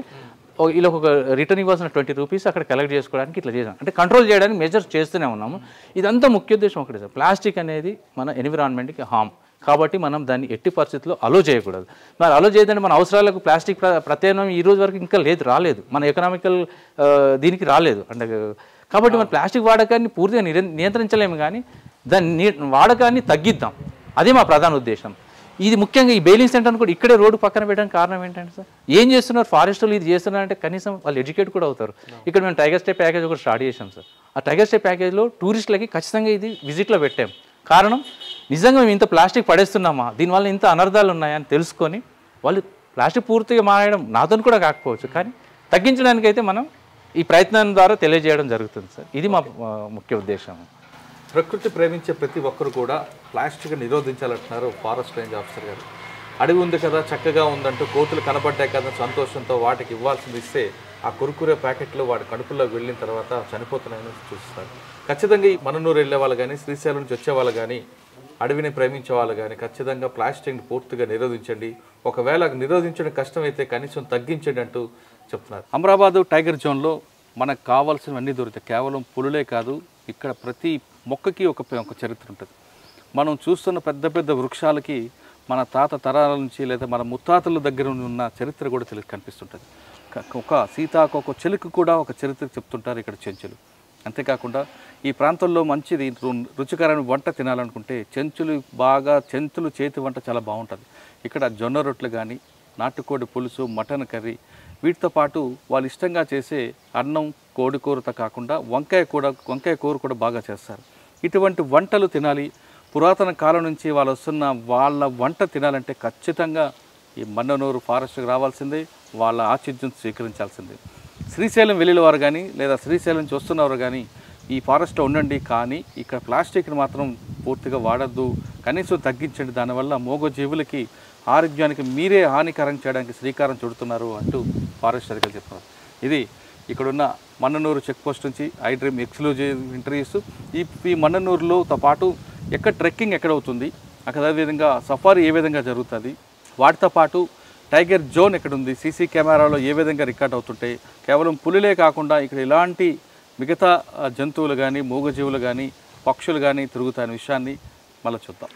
ఇలా ఒక రిటర్న్ ఇవ్వాల్సిన 20 రూపీస్ అక్కడ కలెక్ట్ చేసుకోవడానికి ఇట్లా చేసాం. అంటే కంట్రోల్ చేయడానికి మెజర్స్ చేస్తూనే ఉన్నాము. ఇదంతా ముఖ్య ఉద్దేశం ఒకటే సార్, ప్లాస్టిక్ అనేది మన ఎన్విరాన్మెంట్కి హామ్ కాబట్టి మనం దాన్ని ఎట్టి పరిస్థితుల్లో అలో చేయకూడదు. మరి అలో చేయదంటే మన అవసరాలకు ప్లాస్టిక్ ప్రత్యామ్నాయం ఈ రోజు వరకు ఇంకా రాలేదు, మన ఎకనామికల్ దీనికి రాలేదు. అంటే కాబట్టి మన ప్లాస్టిక్ వాడకాన్ని పూర్తిగా నియంత్రించలేము, కానీ దాన్ని వాడకాన్ని తగ్గిద్దాం, అదే మా ప్రధాన ఉద్దేశం. ఇది ముఖ్యంగా ఈ బెయిలింగ్ సెంటర్ని కూడా ఇక్కడే రోడ్డు పక్కన పెట్టడానికి కారణం ఏంటంటే సార్, ఏం చేస్తున్నారు ఫారెస్టర్లు ఇది చేస్తున్నారంటే కనీసం వాళ్ళు ఎడ్యుకేట్ కూడా అవుతారు. ఇక్కడ మేము టైగర్ స్టే ప్యాకేజ్ ఒకటి స్టార్ట్ చేసాం సార్. ఆ టైగర్ స్టే ప్యాకేజ్లో టూరిస్టులకి ఖచ్చితంగా ఇది విజిట్లో పెట్టాం. కారణం నిజంగా మేము ఇంత ప్లాస్టిక్ పడేస్తున్నామా, దీనివల్ల ఇంత అనర్థాలు ఉన్నాయని తెలుసుకొని వాళ్ళు ప్లాస్టిక్ పూర్తిగా మానేయడం నాతో కూడా కాకపోవచ్చు, కానీ తగ్గించడానికైతే మనం ఈ ప్రయత్నం ద్వారా తెలియజేయడం జరుగుతుంది సార్. ఇది మా ముఖ్య ఉద్దేశం. ప్రకృతి ప్రేమించే ప్రతి ఒక్కరు కూడా ప్లాస్టిక్ నిరోధించాలంటున్నారు ఫారెస్ట్ రేంజ్ ఆఫీసర్ గారు. అడవి ఉంది కదా, చక్కగా ఉందంటూ కోతులు కనబడ్డాయి కదా సంతోషంతో వాటికి ఇవ్వాల్సింది ఇస్తే ఆ కురుకురే ప్యాకెట్లు వాడి కడుపులోకి వెళ్ళిన తర్వాత చనిపోతున్నాయని చూస్తారు. ఖచ్చితంగా ఈ మననూరు వెళ్ళే వాళ్ళు కానీ శ్రీశైలం నుంచి వచ్చే వాళ్ళు కానీ అడవిని ప్రేమించే వాళ్ళు కానీ ఖచ్చితంగా ప్లాస్టిక్ని పూర్తిగా నిరోధించండి. ఒకవేళ నిరోధించడం కష్టమైతే కనీసం తగ్గించండి అంటూ చెప్తున్నారు. అమరాబాదు టైగర్ జోన్లో మనకు కావాల్సినవన్నీ దొరుకుతాయి. కేవలం పులులే కాదు, ఇక్కడ ప్రతి మొక్కకి ఒక చరిత్ర ఉంటుంది. మనం చూస్తున్న పెద్ద పెద్ద వృక్షాలకి మన తాత తరాల నుంచి లేదా మన ముత్తాతల దగ్గర ఉన్న చరిత్ర కూడా కనిపిస్తుంటుంది. ఒక సీతాకొక చెలుకు కూడా ఒక చరిత్ర చెప్తుంటారు ఇక్కడ చెంచులు. అంతేకాకుండా ఈ ప్రాంతంలో మంచిది రుచికరమైన వంట తినాలనుకుంటే చెంచులు చేతి వంట చాలా బాగుంటుంది. ఇక్కడ జొన్న రొట్టెలు కానీ, నాటుకోడి పులుసు, మటన్ కర్రీ, వీటితో పాటు వాళ్ళు ఇష్టంగా చేసే అన్నం, కోడి కూరతో కాకుండా వంకాయ కూర కూడా బాగా చేస్తారు. ఇటువంటి వంటలు తినాలి. పురాతన కాలం నుంచి వాళ్ళు వస్తున్న వాళ్ళ వంట తినాలంటే ఖచ్చితంగా ఈ మన్ననూరు ఫారెస్ట్కి రావాల్సిందే, వాళ్ళ ఆతిథ్యం స్వీకరించాల్సిందే. శ్రీశైలం వెళ్ళిన వారు కానీ లేదా శ్రీశైలం నుంచి వస్తున్నవారు కానీ ఈ ఫారెస్ట్లో ఉండండి, కానీ ఇక్కడ ప్లాస్టిక్ని మాత్రం పూర్తిగా వాడద్దు, కనీసం తగ్గించండి. దానివల్ల మూగజీవులకి ఆరోగ్యానికి మీరే హానికరం చేయడానికి శ్రీకారం చుడుతున్నారు అంటూ ఫారెస్ట్ అధికారులు చెప్తున్నారు. ఇది ఇక్కడున్న మన్ననూరు చెక్ పోస్ట్ నుంచి ఐ డ్రీమ్ ఎక్స్క్లూజివ్ ఇంటర్వ్యూస్. ఈ మన్ననూరులోతో పాటు ట్రెక్కింగ్ ఎక్కడ అవుతుంది, అక్కడ అదేవిధంగా సఫారీ ఏ విధంగా జరుగుతుంది, వాటితో పాటు టైగర్ జోన్ ఎక్కడుంది, సీసీ కెమెరాలో ఏ విధంగా రికార్డ్ అవుతుంటాయి, కేవలం పులులే కాకుండా ఇక్కడ ఇలాంటి మిగతా జంతువులు కానీ, మూగజీవులు కానీ, పక్షులు కానీ తిరుగుతాయనే విషయాన్ని మళ్ళీ చూద్దాం.